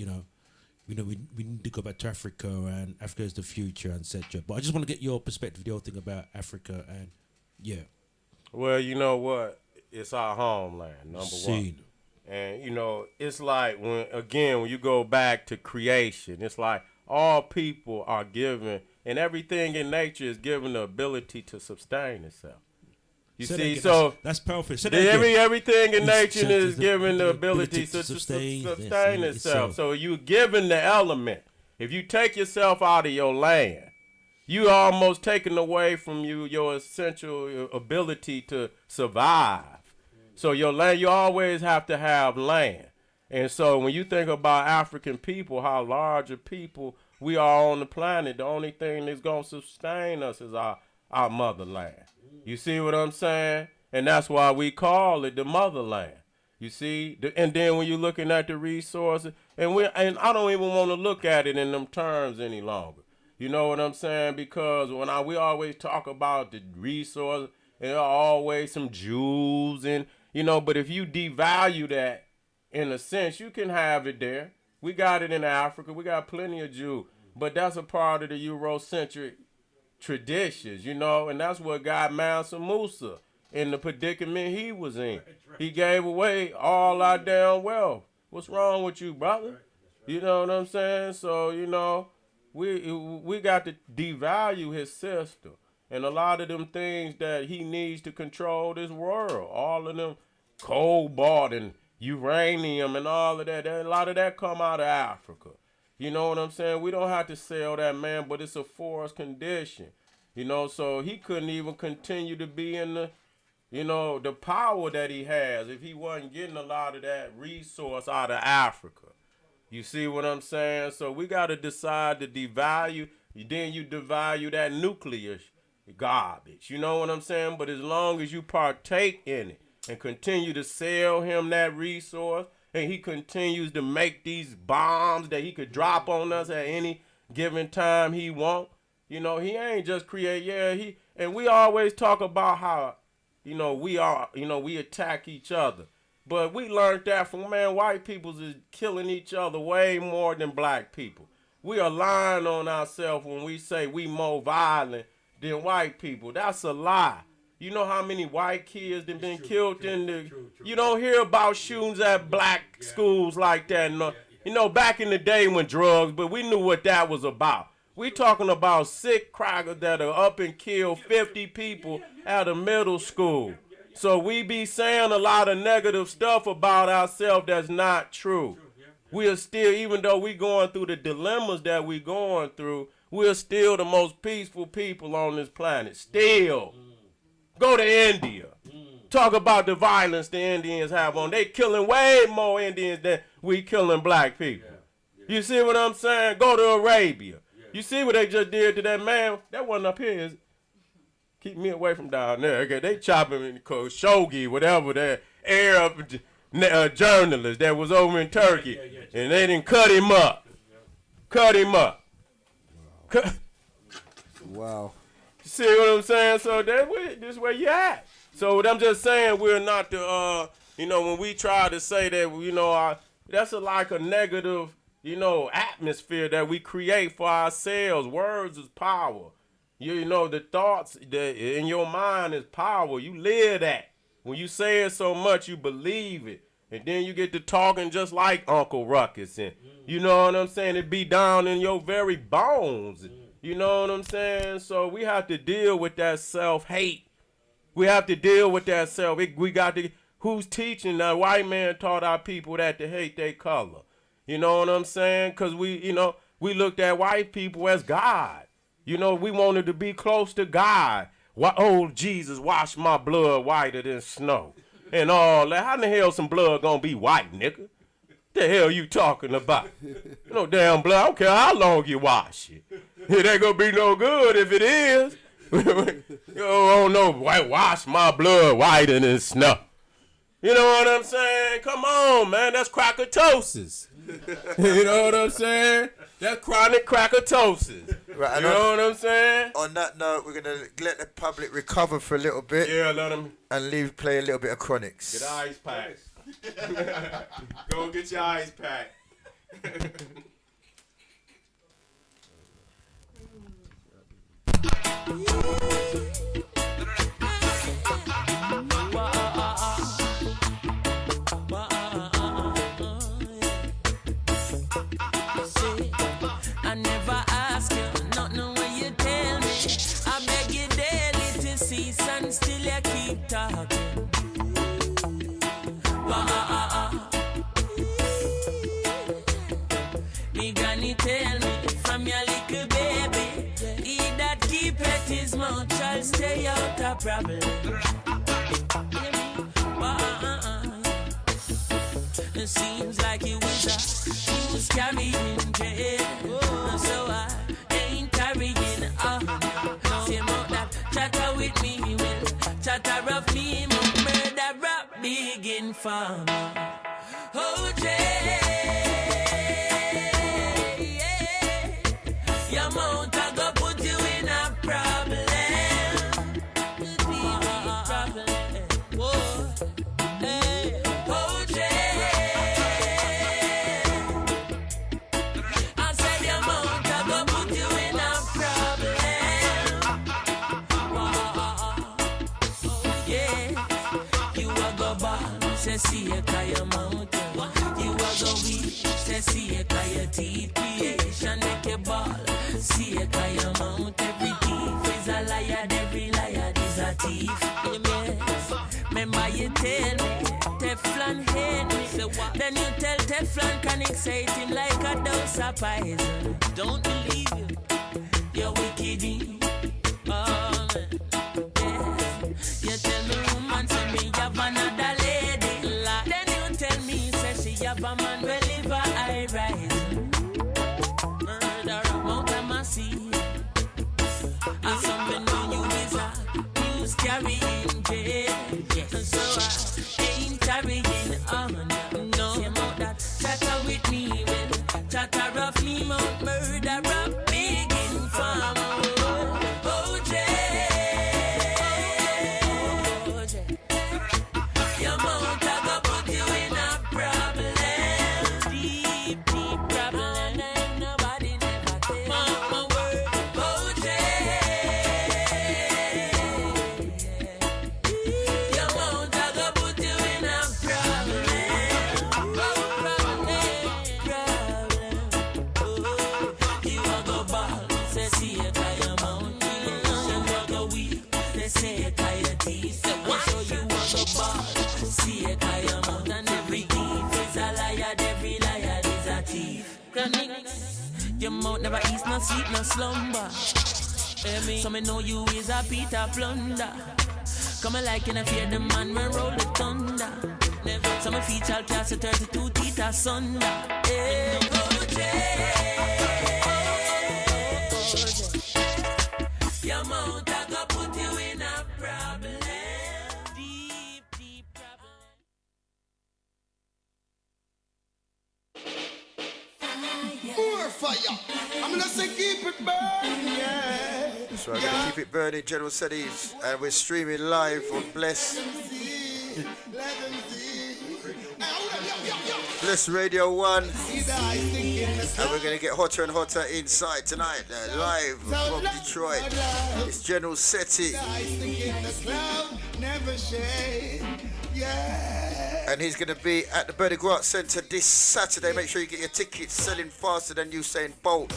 we need to go back to Africa and Africa is the future, and etc. But I just want to get your perspective, the whole thing about Africa and, yeah. Well, you know what? It's our homeland, number one. And, it's like, when you go back to creation, it's like all people are given, and everything in nature is given the ability to sustain itself. You see, so that's perfect. Everything in nature is given the ability to sustain itself. So you're given the element. If you take yourself out of your land, you almost taken away from your essential ability to survive. So your land, you always have to have land. And so when you think about African people, how large a people we are on the planet, the only thing that's going to sustain us is our motherland. You see what I'm saying? And that's why we call it the motherland. You see? And then when you're looking at the resources, and I don't even want to look at it in them terms any longer. You know what I'm saying? Because we always talk about the resources, and there are always some jewels and, but if you devalue that, in a sense, you can have it there. We got it in Africa. We got plenty of jewels. But that's a part of the Eurocentric traditions, and that's what got Mansa Musa in the predicament he was in. He gave away all our damn wealth. What's wrong with you, brother? You know what I'm saying? So, we got to devalue his system. And a lot of them things that he needs to control this world, all of them cobalt and uranium and all of that, a lot of that come out of Africa. You know what I'm saying? We don't have to sell that, man, but it's a forced condition. So he couldn't even continue to be in the, the power that he has if he wasn't getting a lot of that resource out of Africa. You see what I'm saying? So we got to decide to devalue. Then you devalue that nuclear garbage. You know what I'm saying? But as long as you partake in it and continue to sell him that resource, and he continues to make these bombs that he could drop on us at any given time he want, he ain't just create, and we always talk about how, we attack each other. But we learned that from, white people is killing each other way more than black people. We are lying on ourselves when we say we more violent than white people. That's a lie. You know how many white kids that been killed in the... You don't hear about shootings at black schools like that. No, back in the day when drugs, but we knew what that was about. We talking about sick crackers that are up and kill 50 people at a middle school. So we be saying a lot of negative stuff about ourselves that's not true. We are still, even though we going through the dilemmas that we going through, we're still the most peaceful people on this planet. Still. Go to India. Talk about the violence the Indians have on. They killing way more Indians than we killing black people. You see what I'm saying? Go to Arabia. You see what they just did to that man? That wasn't up here, is it? Keep me away from down there. Okay, they chopping in Khashoggi, whatever, that Arab journalist that was over in Turkey. And they didn't cut him up. Cut him up. Wow. See what I'm saying? So this is where you at. So what I'm just saying, we're not the, when we try to say that, that's like a negative, atmosphere that we create for ourselves. Words is power. You know, the thoughts that in your mind is power. You live that. When you say it so much, you believe it. And then you get to talking just like Uncle Ruckus. And you know what I'm saying? It be down in your very bones. You know what I'm saying? So we have to deal with that self-hate. We have to deal with that self. We got to, who's teaching? The white man taught our people that to hate their color. You know what I'm saying? Because we looked at white people as God. You know, we wanted to be close to God. Oh, Jesus, wash my blood whiter than snow. And all that. How in the hell some blood gonna be white, nigga? The hell you talking about? No damn blood. I don't care how long you wash it. It ain't gonna be no good if it is. Oh no, wash my blood whiter than snow. You know what I'm saying? Come on, man. That's crackatosis. You know what I'm saying? That's chronic crackatosis. Right, you know what I'm saying? On that note, we're going to let the public recover for a little bit. Yeah, let them. And play a little bit of Chronics. Get ice pack. Go get your ice pack. I never ask you, nothing when you tell me. I beg you daily to cease and still you keep talking. Me granny tell me from your little baby, he that keepeth his mouth shall stay out of problem. It seems like you was carrying jail, so I ain't carrying on. Say more that chatter with me will chatter of me, murder up big in farmer. Oh Jay, your mouth I go put you in a problem. See a kaya mountain. You are go weak. See a kaya teeth. Creation make a ball. See a kaya mount. Every thief is a liar. Every liar is a thief. Yes. Remember you tell me Teflon hate me. So what? Then you tell Teflon can excite him like a dose of poison. Don't believe you. You're wicked. Oh man. Yes. You tell me woman say me have another lady. Have a man will live a high rise. Murder amount of mercy. As some know you is a news carrying jail. So I ain't carrying on. No, say about that chatter with me will chatter of me mount murder up big in farm. Oh Jay, your mount I go put you in a problem. Your mouth never eats, no sleep, no slumber. So me know you is a Peter plunder. Come like in a fear the man when roll the thunder. So my feet shall cast a 32 teeth asunder. Hey, oh, your mouth I go put you in a problem. Deep problem. More fire. I'm gonna say keep it burning, yeah. So I'm gonna keep it burning, General SETI, and we're streaming live on Bless. Bless Radio 1. And we're going to get hotter and hotter inside tonight. Live from Detroit. It's General SETI. And he's going to be at the Bernie Grant Centre this Saturday. Make sure you get your tickets selling faster than Usain Bolt.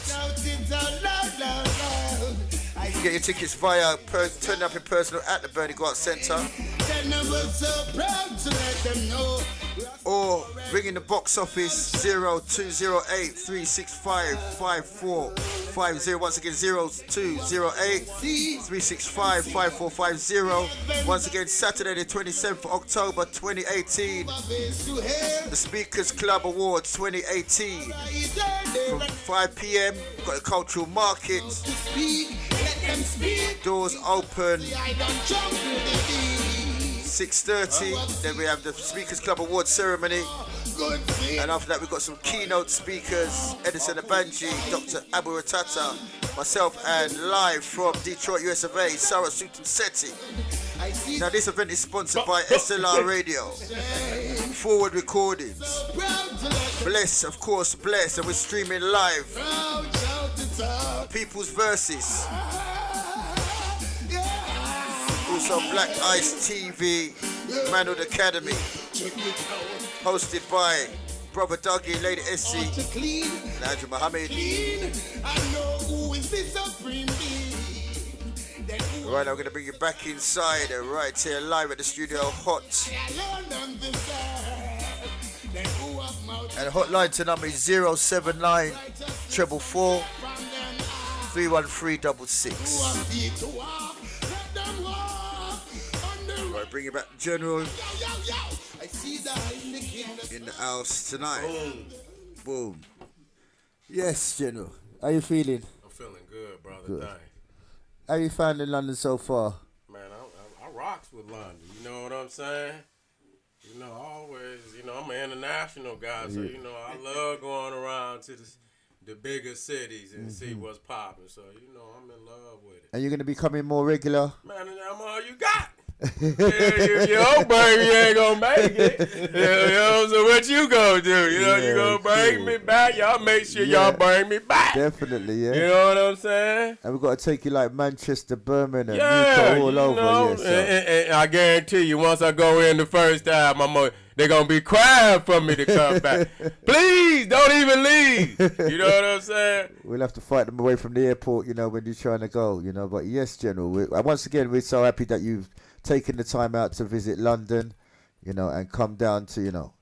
You can get your tickets via turning up in person at the Bernie Grant Centre. Or ring in the box office 0208 365 5450. Once again 0208 365 5450. Once again Saturday the 27th of October 2018. The Speakers Club Awards 2018. From 5 p.m. we've got a cultural market. Doors open 6:30. Then we have the Speakers Club Awards ceremony. And after that we've got some keynote speakers, Edison Abanji, Dr. Abu Ratata, myself, and live from Detroit, US of A, Sarah Sutton SETI. Now this event is sponsored by SLR Radio, Forward Recordings, Bless, of course, Bless, and we're streaming live. People's Verses. Also Black Ice TV, Manhood Academy, hosted by Brother Dougie, Lady Essie, and Andrew Muhammad. Right, I'm going to bring you back inside, right here live at the studio, hot. And the hotline to number is 079 444 31366. Right, bring you back General in the house tonight. Boom. Yes, General. How you feeling? I'm feeling good, brother. Good. Thanks. How you finding London so far? Man, I rocks with London. You know what I'm saying? You know, always, you know, I'm an international guy, so, you know, I love going around to the bigger cities and see what's popping. So, you know, I'm in love with it. And you're going to be coming more regular? Man, I'm all you got. Your baby ain't gonna make it. You know, so what you gonna do? You know, you gonna bring me back. Y'all make sure y'all bring me back. Definitely, yeah. You know what I'm saying? And we've got to take you like Manchester, Birmingham, Newcastle, all over. Know, and I guarantee you, once I go in the first time, they're gonna be crying for me to come back. Please don't even leave. You know what I'm saying? We'll have to fight them away from the airport, you know, when you're trying to go, you know. But yes, General, once again, we're so happy that you've taking the time out to visit London, you know, and come down to, you know,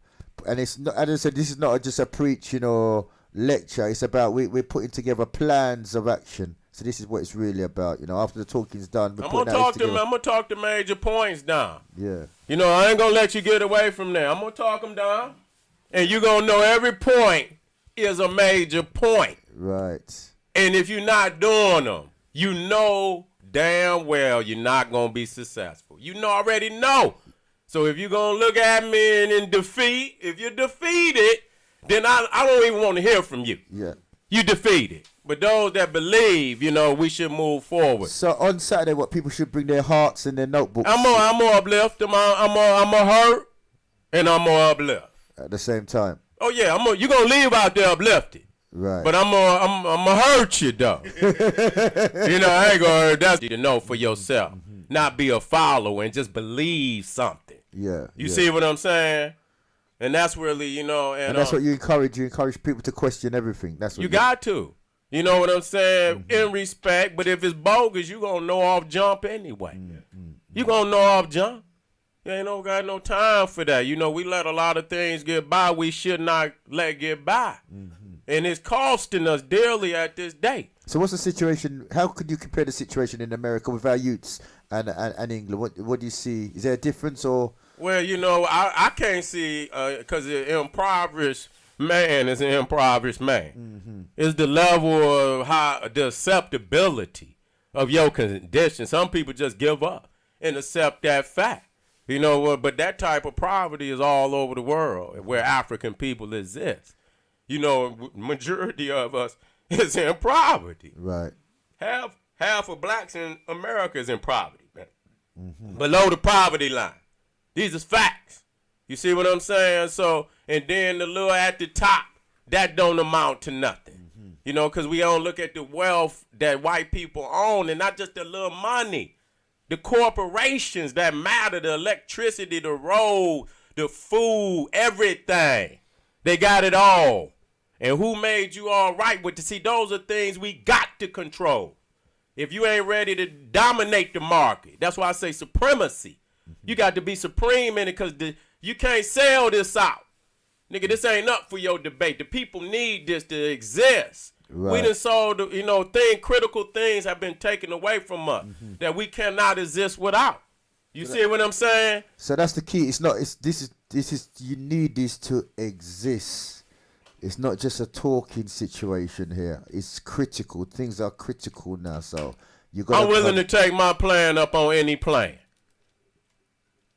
and it's not, as I said, this is not just a preaching or lecture. It's about we're putting together plans of action. So this is what it's really about, you know. After the talking's done, I'm gonna talk the major points down. Yeah. You know, I ain't gonna let you get away from there. I'm gonna talk them down, and you're gonna know every point is a major point. Right. And if you're not doing them, you know damn well you're not gonna be successful. You already know. So if you're gonna look at me and in defeat, if you're defeated, then I don't even want to hear from you. Yeah. You defeated. But those that believe, you know, we should move forward. So on Saturday, what people should bring their hearts and their notebooks. I'm gonna uplift them. I'm gonna hurt, and I'm gonna uplift at the same time. Oh yeah, you're gonna leave out there uplifted. Right. But I'm gonna hurt you though. You know, I ain't gonna hurt. That's you to know for yourself. Not be a follower and just believe something. Yeah. You see what I'm saying? And that's really, you know, and that's what you encourage. You encourage people to question everything. That's what you got to. You know what I'm saying? In respect, but if it's bogus, you gonna know off jump anyway. You gonna know off jump. You ain't got no time for that. You know, we let a lot of things get by we should not let get by. And it's costing us dearly at this day. So what's the situation? How could you compare the situation in America with our youths and England? What do you see? Is there a difference or? Well, you know, I can't see because the impoverished man is an impoverished man. It's the level of the acceptability of your condition. Some people just give up and accept that fact. You know, but that type of poverty is all over the world where African people exist. You know, majority of us is in poverty. Right. Half of blacks in America is in poverty, man. Below the poverty line. These are facts. You see what I'm saying? So, and then the little at the top, that don't amount to nothing. You know, because we don't look at the wealth that white people own, and not just the little money. The corporations that matter, the electricity, the road, the food, everything. They got it all. And who made you all right with it? See, those are things we got to control. If you ain't ready to dominate the market, that's why I say supremacy. You got to be supreme in it, because you can't sell this out. Nigga, this ain't up for your debate. The people need this to exist. Right. We done sold, critical things have been taken away from us that we cannot exist without. You see what I'm saying? So that's the key. This is you need this to exist. It's not just a talking situation here. It's critical. Things are critical now. So I'm willing to take my plan up on any plan.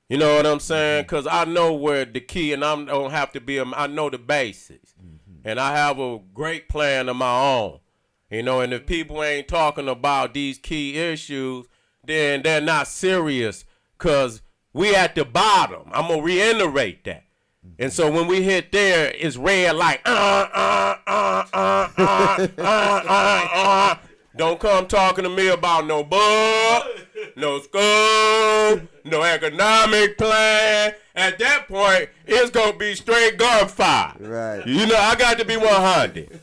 You know what I'm saying? Because I know where the key, and I don't have to be. I know the basics. And I have a great plan of my own, and if people ain't talking about these key issues, then they're not serious, because we at the bottom. I'm going to reiterate that. And so when we hit there, it's red like, Don't come talking to me about no bug, no school, no economic plan. At that point, it's going to be straight gunfire. Right. I got to be 100.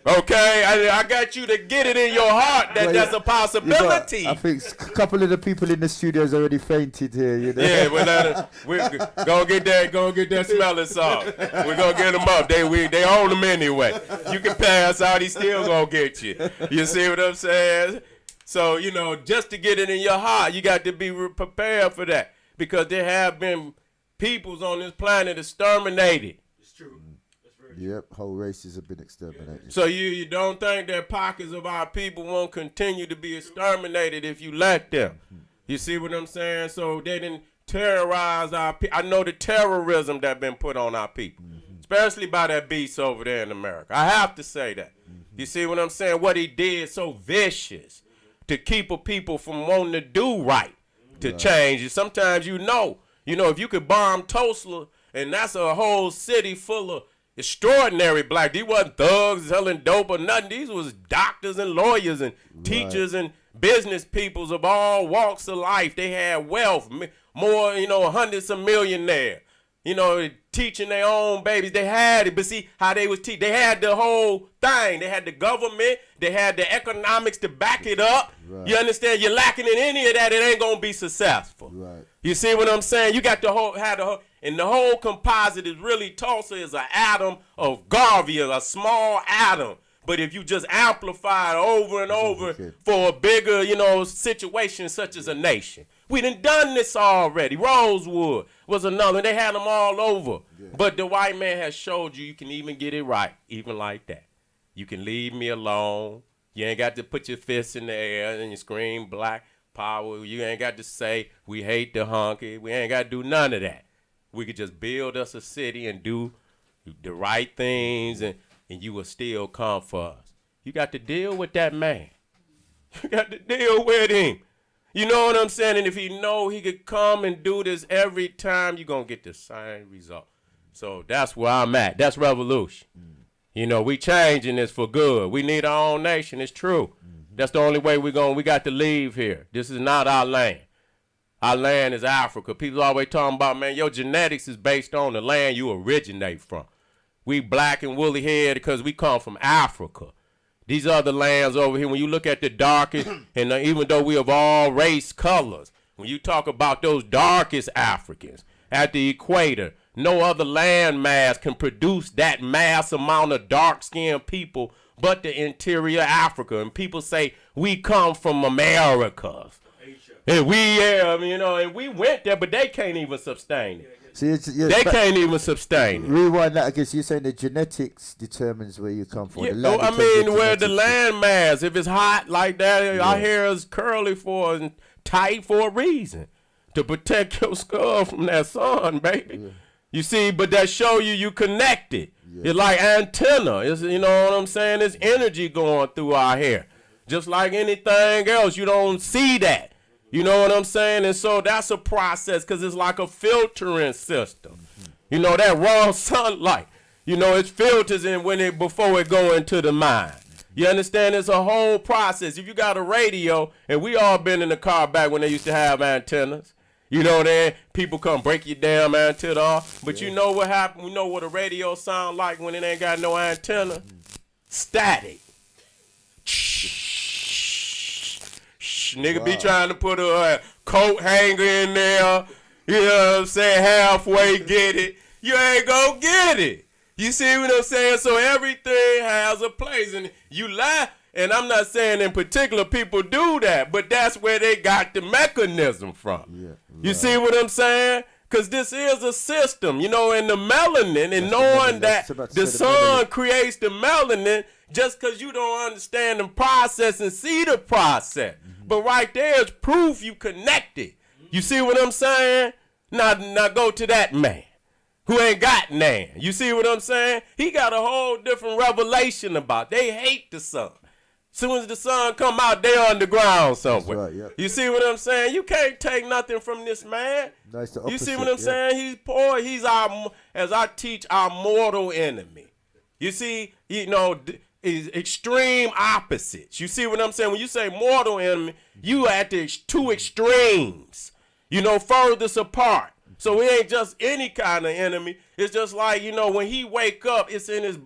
Okay? I got you to get it in your heart that that's a possibility. I think a couple of the people in the studio has already fainted here. Yeah, we're going to get that smelling salt. We're going to get them up. They own them anyway. You can pass out, he's still going to get you. You see what I'm saying? So, just to get it in your heart, you got to be prepared for that. Because there have been peoples on this planet exterminated. It's true. That's very true. Yep, whole races have been exterminated. So you don't think that pockets of our people won't continue to be exterminated if you let them? You see what I'm saying? So they didn't terrorize our people. I know the terrorism that been put on our people, especially by that beast over there in America. I have to say that. You see what I'm saying? What he did so vicious to keep a people from wanting to do right. To change it. Sometimes if you could bomb Tulsa, and that's a whole city full of extraordinary black. These wasn't thugs selling dope or nothing. These was doctors and lawyers and teachers and business peoples of all walks of life. They had wealth, more, hundreds of millionaires. Teaching their own babies. They had it, but see how they was teaching. They had the whole thing. They had the government. They had the economics to back it up. Right. You understand? You're lacking in any of that, it ain't gonna be successful. Right. You see what I'm saying? You got the whole composite is really Tulsa is an atom of Garvey, a small atom. But if you just amplify it over and over for a bigger, situation such as a nation. We done this already. Rosewood was another. They had them all over. Yeah. But the white man has showed you can even get it right, even like that. You can leave me alone. You ain't got to put your fists in the air and you scream black power. You ain't got to say we hate the hunky. We ain't got to do none of that. We could just build us a city and do the right things, and you will still come for us. You got to deal with that man. You got to deal with him. You know what I'm saying? And if he know he could come and do this every time, you're going to get the same result. So that's where I'm at. That's revolution. We changing this for good. We need our own nation. It's true. That's the only way we got to leave here. This is not our land. Our land is Africa. People always talking about, man, your genetics is based on the land you originate from. We black and woolly head because we come from Africa. These other lands over here, when you look at the darkest, and even though we have all race colors, when you talk about those darkest Africans at the equator, no other land mass can produce that mass amount of dark-skinned people but the interior Africa. And people say, we come from Americas. And and we went there, but they can't even sustain it. See, they can't even sustain it. Rewind that, I guess you're saying the genetics determines where you come from. Yeah, where the land mass, if it's hot like that, our hair is curly and tight for a reason. To protect your skull from that sun, baby. Yeah. You see, but that show you connected. Yeah. It's like antenna. It's, you know what I'm saying? There's energy going through our hair. Just like anything else, you don't see that. You know what I'm saying? And so that's a process because it's like a filtering system. You know, that raw sunlight, you know, it filters in before it go into the mind. You understand? It's a whole process. If you got a radio, and we all been in the car back when they used to have antennas, you know, then people come break your damn antenna off. But you know what happened? We know what a radio sound like when it ain't got no antenna. Static. Nigga be trying to put a coat hanger in there. You know what I'm saying? Halfway get it. You ain't gonna get it. You see what I'm saying? So everything has a place. And you laugh. And I'm not saying in particular people do that, but that's where they got the mechanism from. Yeah, right. You see what I'm saying? Because this is a system, you know, and the melanin, and knowing that the sun creates the melanin just because you don't understand the process and see the process. But right there is proof you connected. You see what I'm saying? Now go to that man who ain't got none. You see what I'm saying? He got a whole different revelation about it. They hate the sun. Soon as the sun come out, they underground somewhere. Right, yep. You see what I'm saying? You can't take nothing from this man. That's the opposite, you see what I'm saying? He's poor. He's as I teach, our mortal enemy. You see, you know, is extreme opposites. You see what I'm saying? When you say mortal enemy, you at the two extremes, you know, furthest apart. So it ain't just any kind of enemy. It's just like, you know, when he wake up, it's in his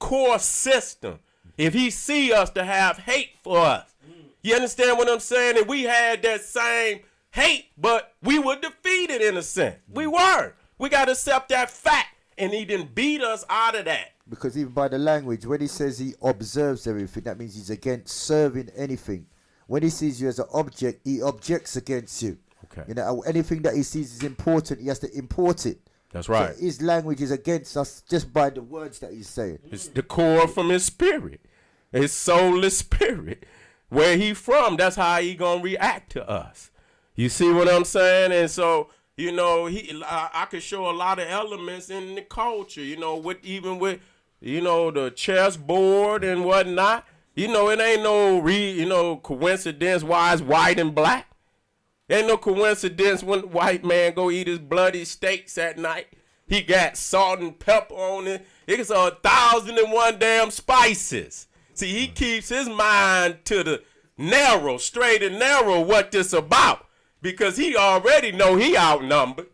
core system. If he see us to have hate for us, you understand what I'm saying? And we had that same hate, but we were defeated in a sense. We were. We got to accept that fact, and he didn't beat us out of that. Because even by the language, when he says he observes everything, that means he's against serving anything. When he sees you as an object, he objects against you. Okay. You know, anything that he sees is important, he has to import it. That's right. So his language is against us just by the words that he's saying. It's the core from his spirit, his soulless spirit. Where he from, that's how he gonna react to us. You see what I'm saying? And so, you know, I could show a lot of elements in the culture, you know, with you know, the chessboard and whatnot. You know, it ain't no coincidence why it's white and black. Ain't no coincidence when the white man go eat his bloody steaks at night. He got salt and pepper on it. It's 1,001 damn spices. See, he keeps his mind to the narrow, straight and narrow what this about. Because he already know he outnumbered.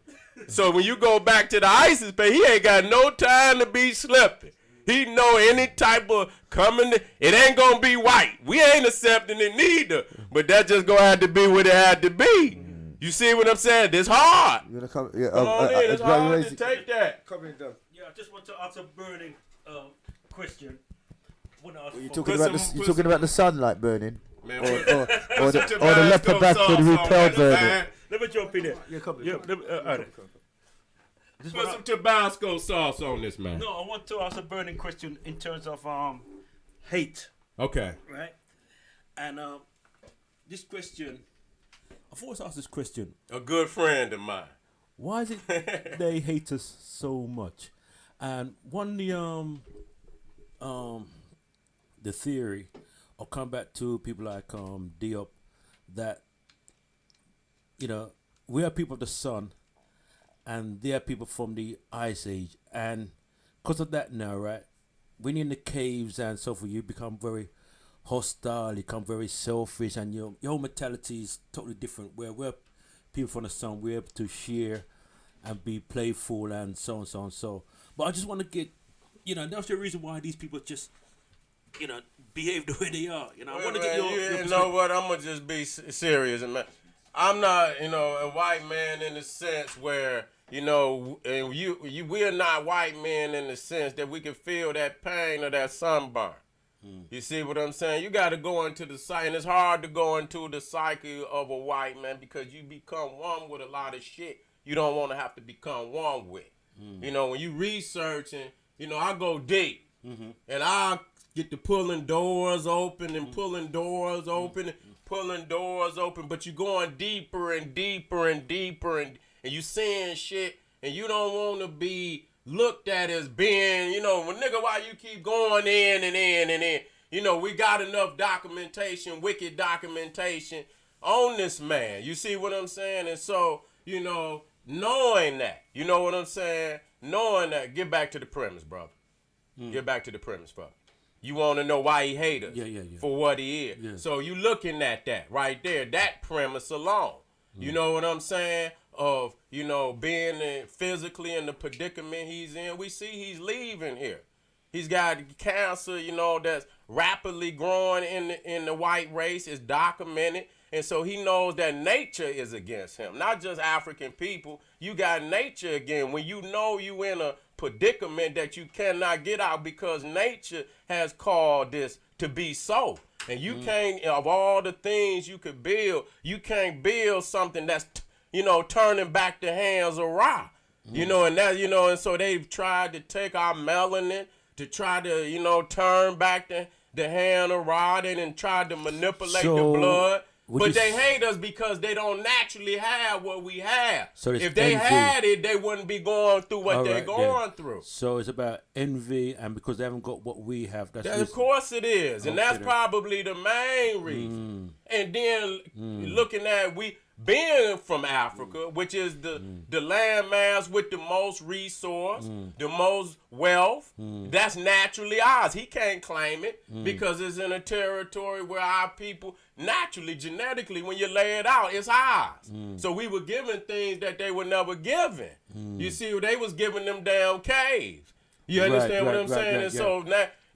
So when you go back to the ISIS page, he ain't got no time to be slipping. He know any type of coming, it ain't gonna be white. We ain't accepting it neither. But that just gonna have to be what it had to be. You see what I'm saying? It's hard. You gonna come? Yeah, come on in. It's hard to take that. Come in, Doug. Yeah, I just want to ask a burning question. You talking about the sunlight burning? Man, or the leopard back with repel burning? Let me jump in there. Yeah, come in. Just put some Tabasco sauce on this, man. No, I want to ask a burning question in terms of hate. Okay. Right? And this question, I've always asked this question. A good friend of mine. Why is it they hate us so much? And one the theory, I'll come back to people like Diop, that, you know, we are people of the sun, and they are people from the Ice Age. And because of that now, right, when you're in the caves and so forth, you become very hostile, you become very selfish, and your whole mentality is totally different. Where we're people from the sun, we're able to share and be playful and so on, so on, so. But I just want to get, you know, that's the reason why these people just, you know, behave the way they are. You know, I want to get your you know what? I'm gonna just be serious, man. I'm not, you know, a white man in the sense where, you know, and we are not white men in the sense that we can feel that pain or that sunburn. You see what I'm saying? You got to go into the psyche, and it's hard to go into the psyche of a white man because you become one with a lot of shit you don't want to have to become one with. You know, when you researching, you know, I go deep, and I get to pulling doors open and pulling doors open and pulling doors open, but you going deeper and deeper and deeper, and you seeing shit, and you don't want to be looked at as being, you know, well, nigga, why you keep going in and in and in? You know, we got enough documentation, wicked documentation, on this man. You see what I'm saying? And so, knowing that, you know what I'm saying? Knowing that, get back to the premise, brother. Get back to the premise, brother. You want to know why he hate us for what he is. Yeah. So you looking at that right there, that premise alone. You know what I'm saying? Of, being physically in the predicament he's in. We see he's leaving here. He's got cancer, that's rapidly growing in the white race. It's documented. And so he knows that nature is against him. Not just African people. You got nature again. When you know you in a predicament that you cannot get out because nature has called this to be so. And you can't, of all the things you could build, you can't build something that's, turning back the hands of Ra. And that, and so they've tried to take our melanin to try to, turn back the hand of Ra and tried to manipulate the blood. But they hate us because they don't naturally have what we have. So if they had it, they wouldn't be going through what they're going through. So it's about envy, and because they haven't got what we have. Of course it is. And that's probably the main reason. And then looking at being from Africa, which is the landmass with the most resource, the most wealth, that's naturally ours. He can't claim it because it's in a territory where our people naturally, genetically, when you lay it out, it's ours. So we were given things that they were never given. You see, they was giving them damn caves. You understand what I'm saying? And so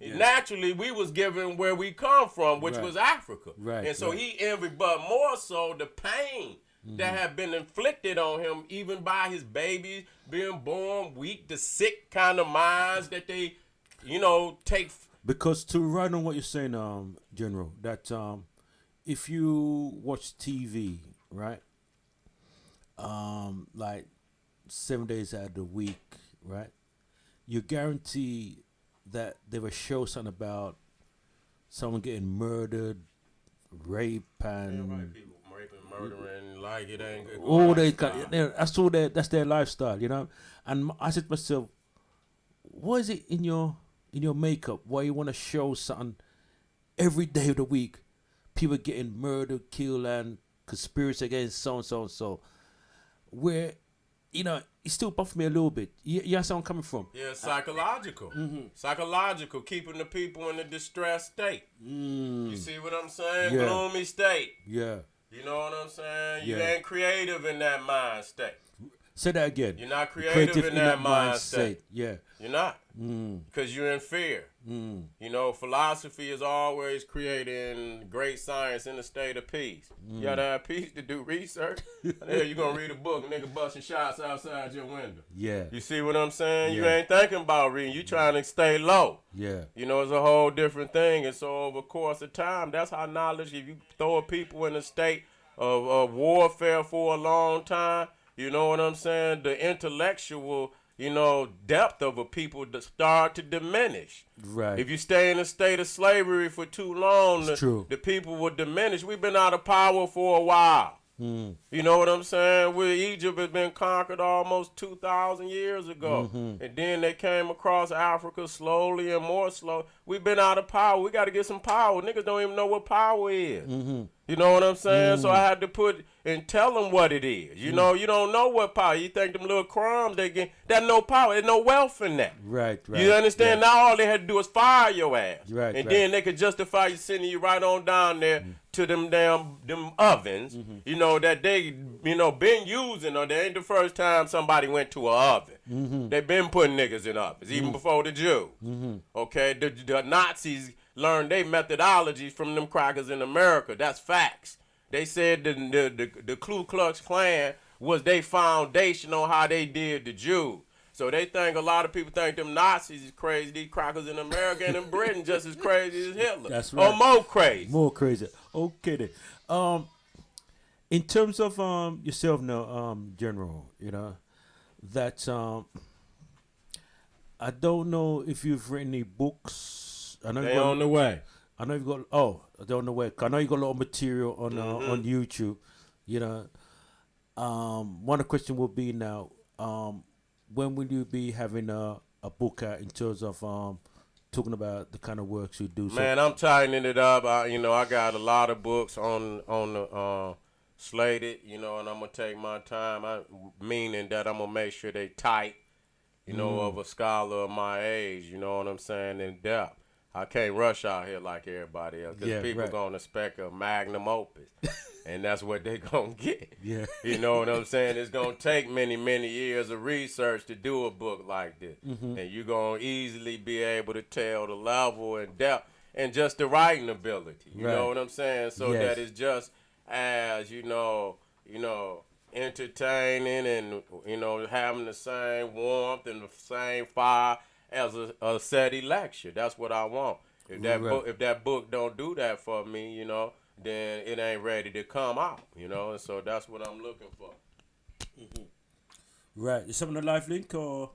naturally, we was given where we come from, which was Africa. And so he envied, but more so the pain that had been inflicted on him, even by his babies being born weak, the sick kind of minds that they, take. Because to run on what you're saying, General, that if you watch TV, right, like 7 days out of the week, right, you guarantee that they will show something about someone getting murdered, rape, and people raping, murdering, like it ain't good. All they got, that's their lifestyle, And I said to myself, what is it in your makeup why you want to show something every day of the week? People getting murdered, killed, and conspiracy against so and so and so. Where, it still buffed me a little bit. You understand where I'm coming from? Yeah, psychological. Psychological, keeping the people in a distressed state. You see what I'm saying? Yeah. Gloomy state. Yeah. You know what I'm saying? You ain't creative in that mind state. Say that again. You're not creative in that mind state. Yeah. You're not. Because you're in fear. Philosophy is always creating great science in a state of peace. You gotta have peace to do research. Hell, you gonna read a book, nigga busting shots outside your window. Yeah. You see what I'm saying? You ain't thinking about reading. You trying to stay low. Yeah. It's a whole different thing. And so over the course of time, that's how knowledge, if you throw people in a state of warfare for a long time, you know what I'm saying? The intellectual, depth of a people start to diminish. Right. If you stay in a state of slavery for too long, the people will diminish. We've been out of power for a while. You know what I'm saying? Egypt has been conquered almost 2,000 years ago. And then they came across Africa slowly and more slow. We've been out of power. We got to get some power. Niggas don't even know what power is. You know what I'm saying? So I had to put and tell them what it is. You don't know what power. You think them little crumbs they get, that's no power. There's no wealth in that. Right. You understand? Now all they had to do was fire your ass. Right. And then they could justify you sending you right on down there to them ovens, that they, been using, or they ain't the first time somebody went to an oven. They been putting niggas in ovens, even before the Jews. Okay, the Nazis learned their methodologies from them crackers in America. That's facts. They said the Ku Klux Klan was their foundation on how they did the Jews. So a lot of people think them Nazis is crazy. These crackers in America and in Britain just as crazy as Hitler. That's right. Or more crazy. More crazy. Okay then. In terms of yourself now, General, that I don't know if you've written any books. I know they on the way. I know you've got. They're on the way. I know you got a lot of material on YouTube. One of the questions will be now. When will you be having a book out in terms of talking about the kind of works you do. Man, I'm tightening it up. I got a lot of books on the slated, and I'm gonna take my time. Meaning that I'm gonna make sure they tight, of a scholar of my age. You know what I'm saying? In depth. I can't rush out here like everybody else because people gonna expect a magnum opus, and that's what they gonna get. Yeah. You know what I'm saying? It's gonna take many, many years of research to do a book like this, and you're gonna easily be able to tell the level and depth and just the writing ability. You know what I'm saying? So that it's just as entertaining and having the same warmth and the same fire as a SETI lecture. That's what I want. If that book don't do that for me, then it ain't ready to come out, and so that's what I'm looking for. Right. Is something on the live link or?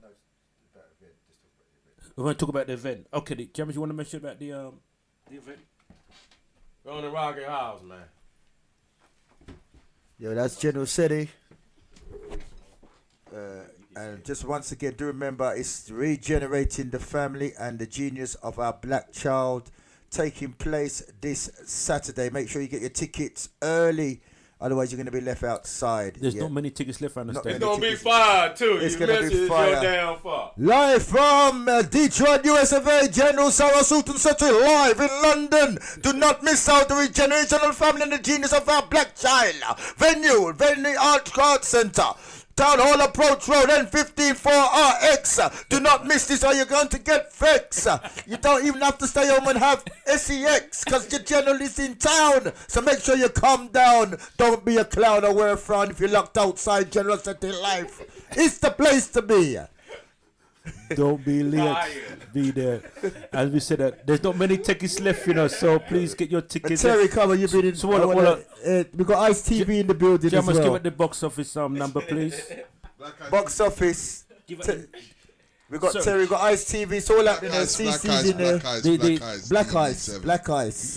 We want to talk about the event. Okay, James, you want to mention about the event? Go in the Rocket House, man. Yo, that's General SETI. And just once again, do remember it's regenerating the family and the genius of our black child, taking place this Saturday. Make sure you get your tickets early, otherwise you're going to be left outside. There's not many tickets left, I understand. It's going to be fire too. It's going to be fire. Your damn fire. Live from Detroit, USA, General Sarah Sultan SETI live in London. Do not miss out the regeneration of the family and the genius of our black child. Venue Art Center. Town Hall Approach Road, N15 4RX. Do not miss this or you're going to get fixed. You don't even have to stay home and have SEX because your general is in town. So make sure you calm down. Don't be a clown or wear a frown if you're locked outside General SETI Life. It's the place to be. Don't be late. Be there. As we said, there's not many tickets left, so please get your tickets. Terry, come on, you've been in. So we got Ice TV in the building as well. Give it the box office number, please. Box office. We got Terry, we got Ice TV. It's all happening there. CC's in there. Black Ice.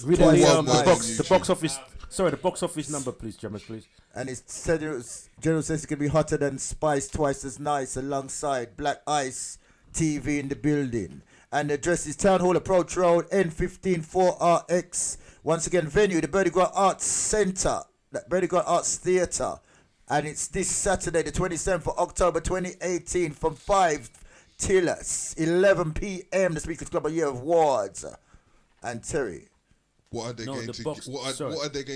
Read the box office. Sorry, the box office number, please, James, please. And it's said General says it's gonna be hotter than Spice, twice as nice, alongside Black Ice TV in the building. And the address is Town Hall Approach Road, N15 4RX. Once again, venue, the Birdie Grant Arts Centre, the Birdie Grant Arts Theatre. And it's this Saturday, the 27th of October 2018, from 5 till 11 p.m. The Speakers Club of Year Awards. And Terry. What are they going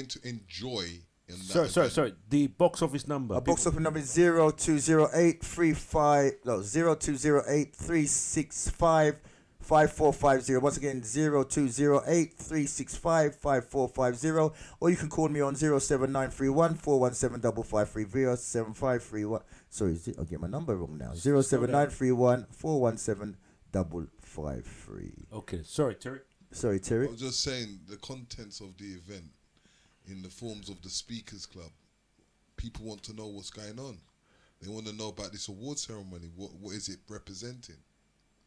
to enjoy in that? Sorry. The box office number. Box office number is 0208 365 5450. Once again, 0208 365 5450. Or you can call me on 07931 417 553 07531. Sorry, I'll get my number wrong now. 07931 417 553. Okay, sorry, Terry. I was just saying the contents of the event in the forms of the Speakers Club. People want to know what's going on. They want to know about this award ceremony. What is it representing?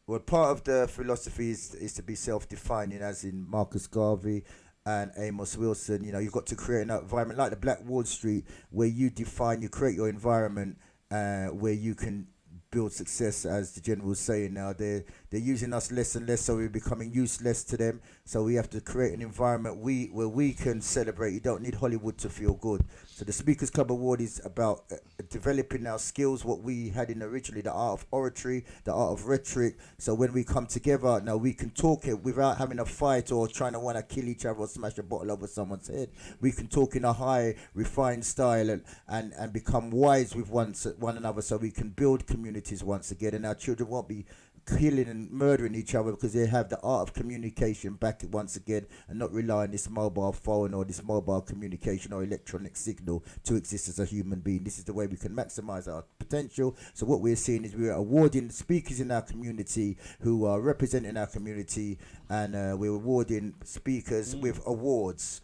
Well, part of the philosophy is to be self-defining, as in Marcus Garvey and Amos Wilson. You've got to create an environment like the Black Wall Street where you create your environment where you can build success. As the general was saying now, they're using us less and less, so we're becoming useless to them. So we have to create an environment where we can celebrate. You don't need Hollywood to feel good. So the Speakers Club Award is about developing our skills, what we had in originally, the art of oratory, the art of rhetoric. So when we come together, now we can talk it without having a fight or trying to want to kill each other or smash a bottle over someone's head. We can talk in a high, refined style and become wise with one another, so we can build communities once again, and our children won't be killing and murdering each other because they have the art of communication back once again and not rely on this mobile phone or this mobile communication or electronic signal to exist as a human being. This is the way we can maximize our potential. So what we're seeing is we're awarding speakers in our community who are representing our community, and we're awarding speakers with awards.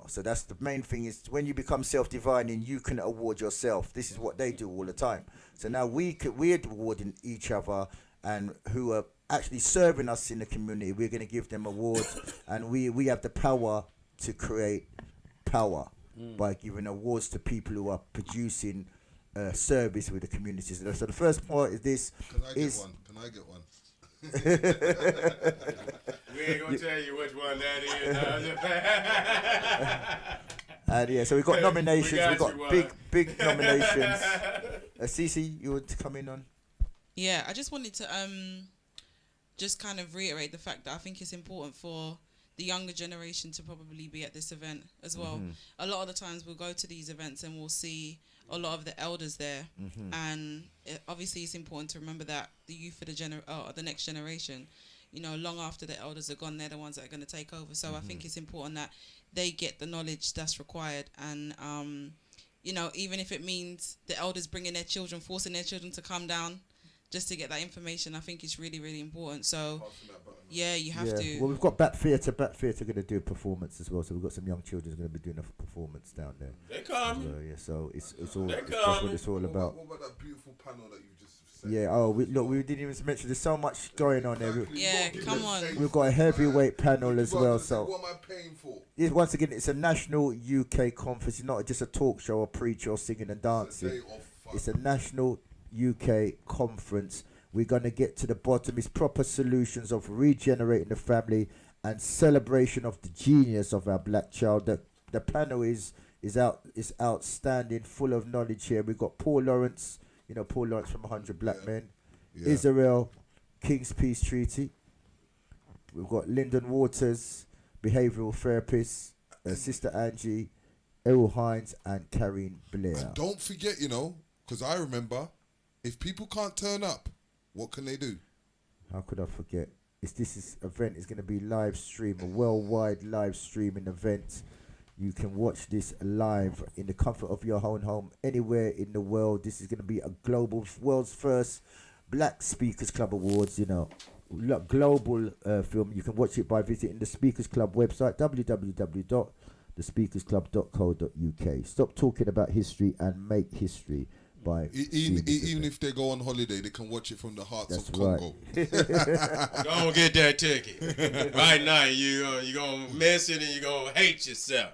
So that's the main thing, is when you become self-defining, you can award yourself. This is what they do all the time. So now we're awarding each other, and who are actually serving us in the community, we're going to give them awards. And we have the power to create power by giving awards to people who are producing service with the communities. So the first part is this. Can I get one? We ain't gonna tell you which one that is. And yeah, so we've got nominations. We've got you, big nominations. Cece, you want to come in on? Yeah, I just wanted to just kind of reiterate the fact that I think it's important for the younger generation to probably be at this event as well. A lot of the times we'll go to these events and we'll see a lot of the elders there, and obviously it's important to remember that the youth of the next generation, you know, long after the elders are gone, they're the ones that are going to take over. So I think it's important that they get the knowledge that's required, and you know, even if it means the elders bringing their children, forcing their children to come down just to get that information, I think it's really, really important. So yeah, you have to. Well, we've got Bat Theatre. Bat Theatre going to do a performance as well. So we've got some young children going to be doing a performance down there. They coming. Yeah, so it's all that's coming. what it's all about. What about that beautiful panel that you just said? Yeah. Oh, we didn't even mention. There's so much going on there. Yeah, come on. We've got a heavyweight panel as well. So what am I paying for? once again, it's a national UK conference. It's not just a talk show or preach or singing and dancing. It's a national UK conference. We're going to get to the bottom. It's proper solutions of regenerating the family and celebration of the genius of our black child. The panel is outstanding, full of knowledge here. We've got Paul Lawrence, Paul Lawrence from 100 Black Men. Yeah. Israel, King's Peace Treaty. We've got Lyndon Waters, behavioural therapist, Sister Angie, Errol Hines, and Karine Blair. And don't forget, because I remember, if people can't turn up, what can they do? How could I forget? This event is going to be live stream, a worldwide live streaming event. You can watch this live in the comfort of your own home, anywhere in the world. This is going to be a global, world's first Black Speakers Club Awards, global film. You can watch it by visiting the Speakers Club website, www.thespeakersclub.co.uk. Stop talking about history and make history. Even if they go on holiday, they can watch it from the hearts of Congo. Right. Go on, get that ticket. Right now, you're going to miss it and you're going to hate yourself.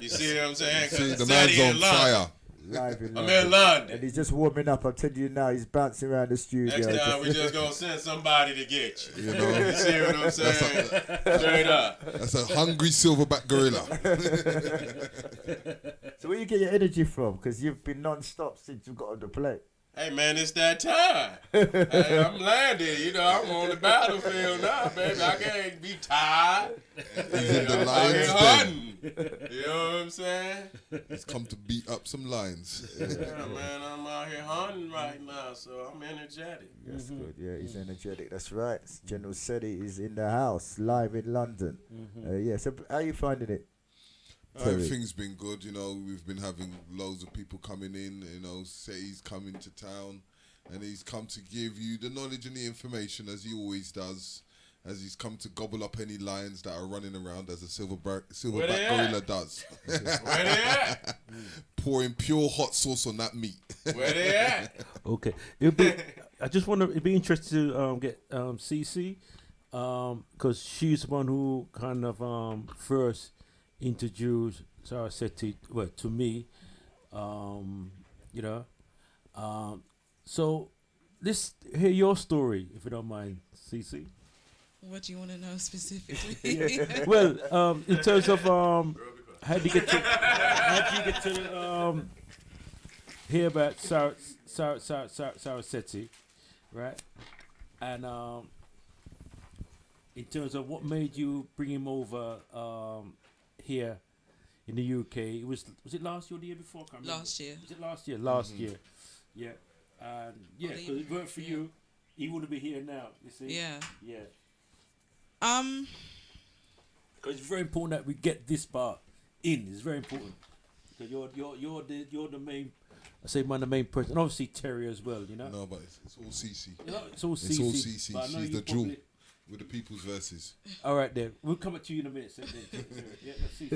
You see what I'm saying? See, the man's on fire. Live in I'm in London. And he's just warming up. I'm telling you now, he's bouncing around the studio. Next time, we just going to send somebody to get you. You see what I'm saying? Straight up. That's a hungry silverback gorilla. So where you get your energy from? Because you've been non-stop since you got on the plane. Hey, man, it's that time. Hey, I'm landed. I'm on the battlefield now, baby. I can't be tired. He's in the lion's hunting. You know what I'm saying? He's come to beat up some lions. Yeah, man, I'm out here hunting right now, so I'm energetic. That's good. Yeah, he's energetic. That's right. General SETI is in the house, live in London. So how are you finding it? Everything's been good, we've been having loads of people coming in, SETI's coming to town, and he's come to give you the knowledge and the information as he always does, as he's come to gobble up any lions that are running around as a silverback gorilla does. Where they at? Pouring pure hot sauce on that meat. Where they at? Okay. It'd be interesting to get CC, because she's the one who kind of first introduced SETI to me, so let's hear your story, if you don't mind, CC. What do you want to know specifically? Well, in terms of how do you get to hear about Sarah SETI, right? And in terms of what made you bring him over here in the UK, was it last year or the year before? Last year. Was it last year? Last year, yeah. And because if it weren't for you, he wouldn't be here now. You see? Yeah. Yeah. Because it's very important that we get this part in. It's very important because you're the main. I say the main person, and obviously Terry as well. No, but it's all CC. It's all CC. It's all CC. She's the jewel with the people's verses. All right, then we'll come back to you in a minute. Yeah, let's see.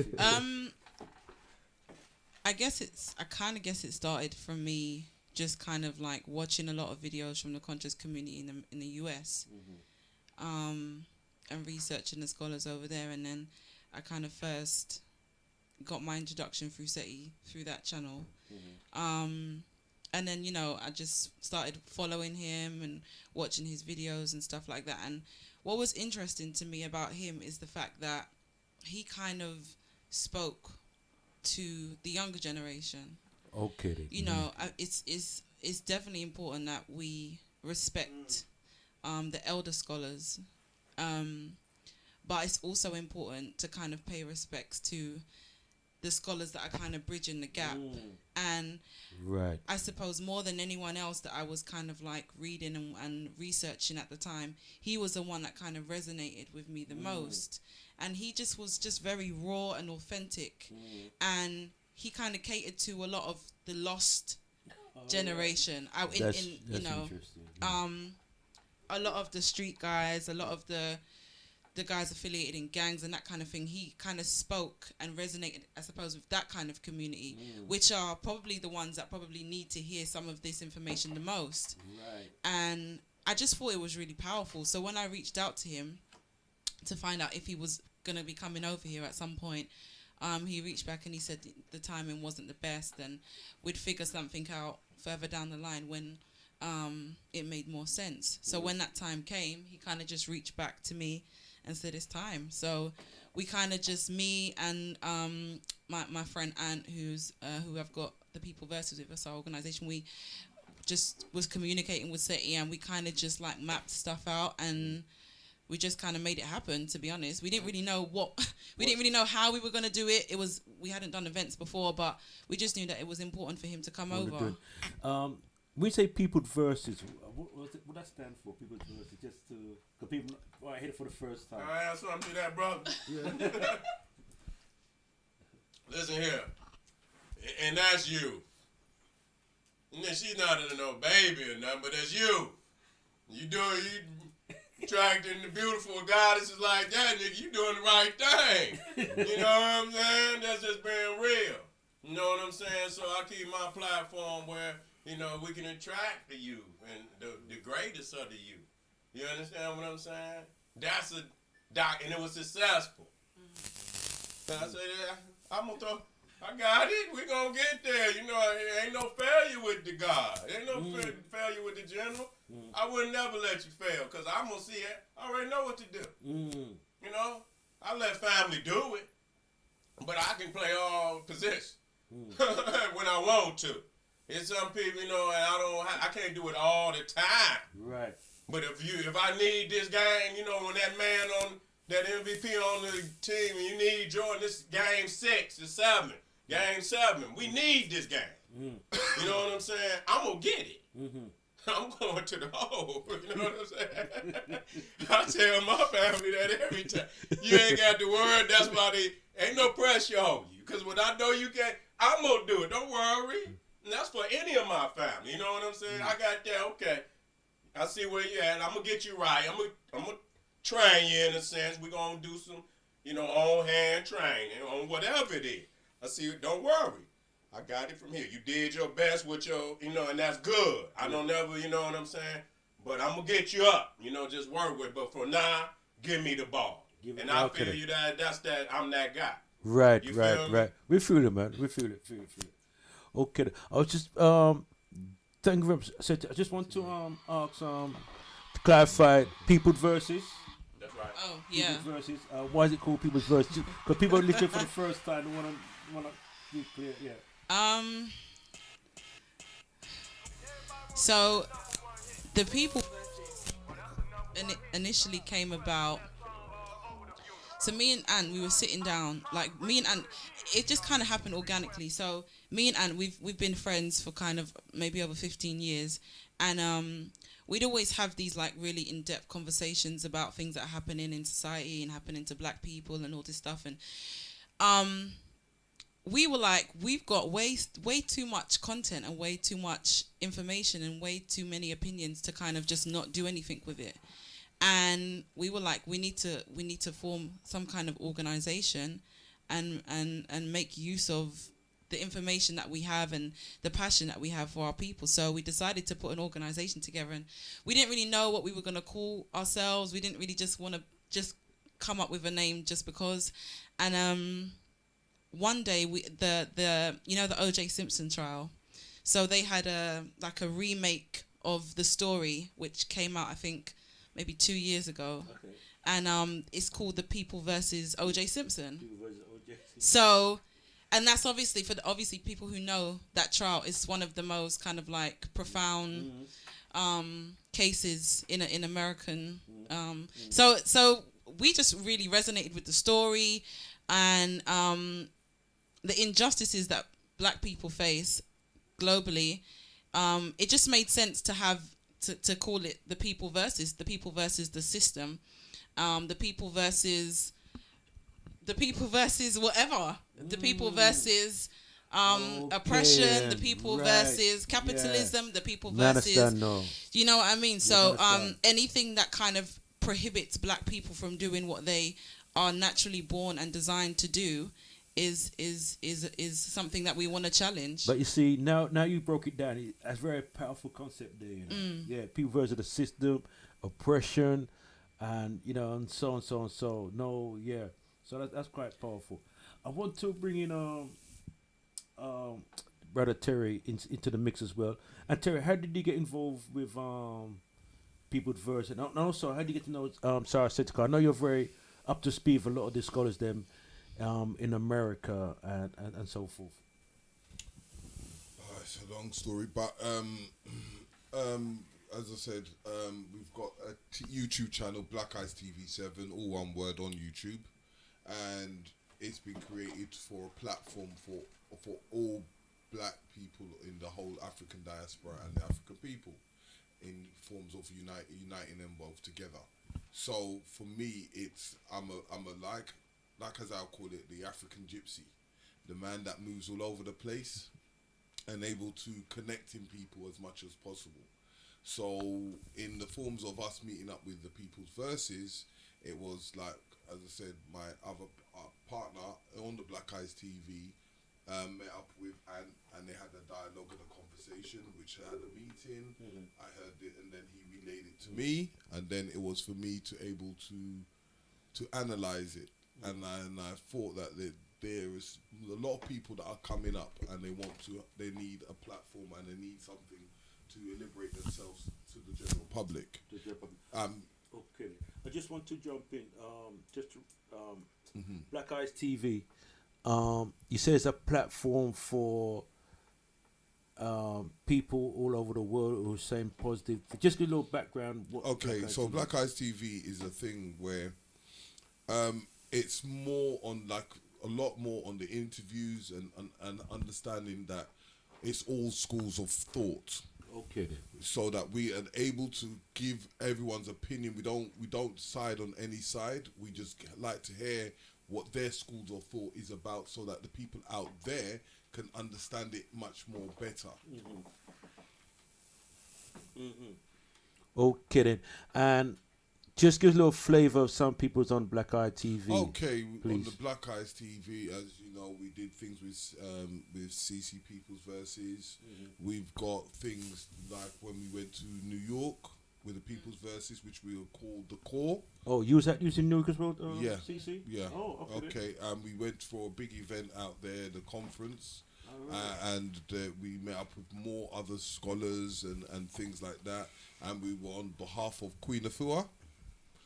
I kind of guess it started from me just kind of like watching a lot of videos from the conscious community in the US, and researching the scholars over there, and then I kind of first got my introduction through SETI through that channel, and and then, you know, I just started following him and watching his videos and stuff like that. And what was interesting to me about him is the fact that he kind of spoke to the younger generation. Okay. You know, it's definitely important that we respect the elder scholars, but it's also important to kind of pay respects to the scholars that are kind of bridging the gap. And right, I suppose more than anyone else that I was kind of like reading and researching at the time, he was the one that kind of resonated with me the most. And he just was just very raw and authentic. And he kind of catered to a lot of the lost generation. That's you know, a lot of the street guys, a lot of the guys affiliated in gangs and that kind of thing. He kind of spoke and resonated, I suppose, with that kind of community, which are probably the ones that probably need to hear some of this information the most. right. And I just thought it was really powerful. So when I reached out to him to find out if he was going to be coming over here at some point, he reached back and he said the timing wasn't the best, and we'd figure something out further down the line when it made more sense. So when that time came, he kind of just reached back to me and said it's time. So we kind of just, me and my friend Ant, who I've got the People Versus with us, our organisation, we just was communicating with SETI, and we kind of just like mapped stuff out, and we just kind of made it happen, to be honest. We didn't really know didn't really know how we were going to do it. We hadn't done events before, but we just knew that it was important for him to come over. We say People Versus. What that stand for? People Versus, just to, cause people I hit it for the first time. I have something to that, brother. Yeah. Listen here, and that's you. And then she's not no baby or nothing, but that's you. You attracting the beautiful goddesses like that, nigga. You doing the right thing. You know what I'm saying? That's just being real. You know what I'm saying? So I keep my platform where, you know, we can attract the youth and the greatest of the youth. You understand what I'm saying? That's a doc, and it was successful. So I said, I got it. We're going to get there. You know, ain't no failure with the God. Ain't no failure with the general. I would never let you fail, because I'm going to see it. I already know what to do. You know, I let family do it, but I can play all positions when I want to. It's some people, you know, and I can't do it all the time. Right. But if I need this game, you know, when that man on that MVP on the team, and you need Jordan, this game 6 or 7, game 7. We need this game. You know what I'm saying? I'm gonna get it. I'm going to the hole. You know what I'm saying? I tell my family that every time. You ain't got to worry. That's why ain't no pressure on you. Because when I know you can, I'm gonna do it. Don't worry. And that's for any of my family. You know what I'm saying? I got that. Okay. I see where you at. I'm gonna get you right. I'm gonna train you in a sense. We're gonna do some, you know, on hand training on whatever it is. I see. Don't worry. I got it from here. You did your best with your, you know, and that's good. I don't never, you know what I'm saying? But I'm gonna get you up. You know, just work with it. But for now, give me the ball. And I feel you that's that. I'm that guy. Right. You feel me? We feel it, man. We feel it. Okay. I was just thank you very much. So I just want to ask to clarify People's Versus. That's right. Oh yeah. People's Versus. Why is it called People's Versus? Because people listen for the first time. They wanna be clear. Yeah. So the People initially came about. So me and Ant, we were sitting down, like me and Ant, it just kind of happened organically. So me and Ant, we've been friends for kind of maybe over 15 years, and we'd always have these like really in-depth conversations about things that are happening in society and happening to black people and all this stuff. And we were like, we've got way too much content and way too much information and way too many opinions to kind of just not do anything with it. And we were like, we need to form some kind of organization and make use of the information that we have and the passion that we have for our people. So we decided to put an organization together, and we didn't really know what we were going to call ourselves. We didn't really just want to just come up with a name just because. And one day the O.J. Simpson trial. So they had a remake of the story, which came out I think maybe 2 years ago, and it's called The People versus O.J. Simpson. So, and that's obviously for obviously people who know that trial is one of the most kind of like profound cases in American. So we just really resonated with the story and the injustices that Black people face globally. It just made sense to have to call it the people versus the system, the people versus whatever, the people versus oppression, the people versus capitalism, the people versus you know what I mean. So anything that kind of prohibits Black people from doing what they are naturally born and designed to do is something that we want to challenge. But you see, now you broke it down. That's a very powerful concept there. You know? Yeah, people versus the system, oppression, and you know, and so on, so on, so no, yeah. So that's quite powerful. I want to bring in Brother Terry into the mix as well. And Terry, how did you get involved with People's Verse? And also, how did you get to know Sarah SETI? I know you're very up to speed with a lot of the scholars in America and so forth. It's a long story, but as I said, we've got a YouTube channel, Black Eyes TV7, all one word on YouTube, and it's been created for a platform for all Black people in the whole African diaspora and the African people, in forms of uniting them both together. So for me, I'm a like as I'll call it, the African gypsy, the man that moves all over the place and able to connecting people as much as possible. So in the forms of us meeting up with the People's Verses, it was like, as I said, my other partner on the Black Eyes TV met up with, and they had a dialogue and a conversation, which I had a meeting. I heard it, and then he relayed it to me, and then it was for me to able to analyze it. And I thought that there is a lot of people that are coming up, and they need a platform, and they need something to liberate themselves to the general public. Okay, I just want to jump in. Black Eyes TV. You say it's a platform for people all over the world who are saying positive. Just give a little background. So Black Eyes TV is a thing where it's more on a lot more on the interviews and understanding that it's all schools of thought. Okay. So that we are able to give everyone's opinion. We don't side on any side. We just like to hear what their schools of thought is about, so that the people out there can understand it much more better. Okay then, and just give a little flavour of some people's on Black Eye TV. Okay, please. On the Black Eyes TV, as you know, we did things with CC People's Verses. We've got things like when we went to New York with the People's Verses, which we were called the Core. Oh, you was in New York as well, yeah. CC? Yeah. Oh, okay. We went for a big event out there, the conference, and we met up with more other scholars and things like that. And we were on behalf of Queen Afua.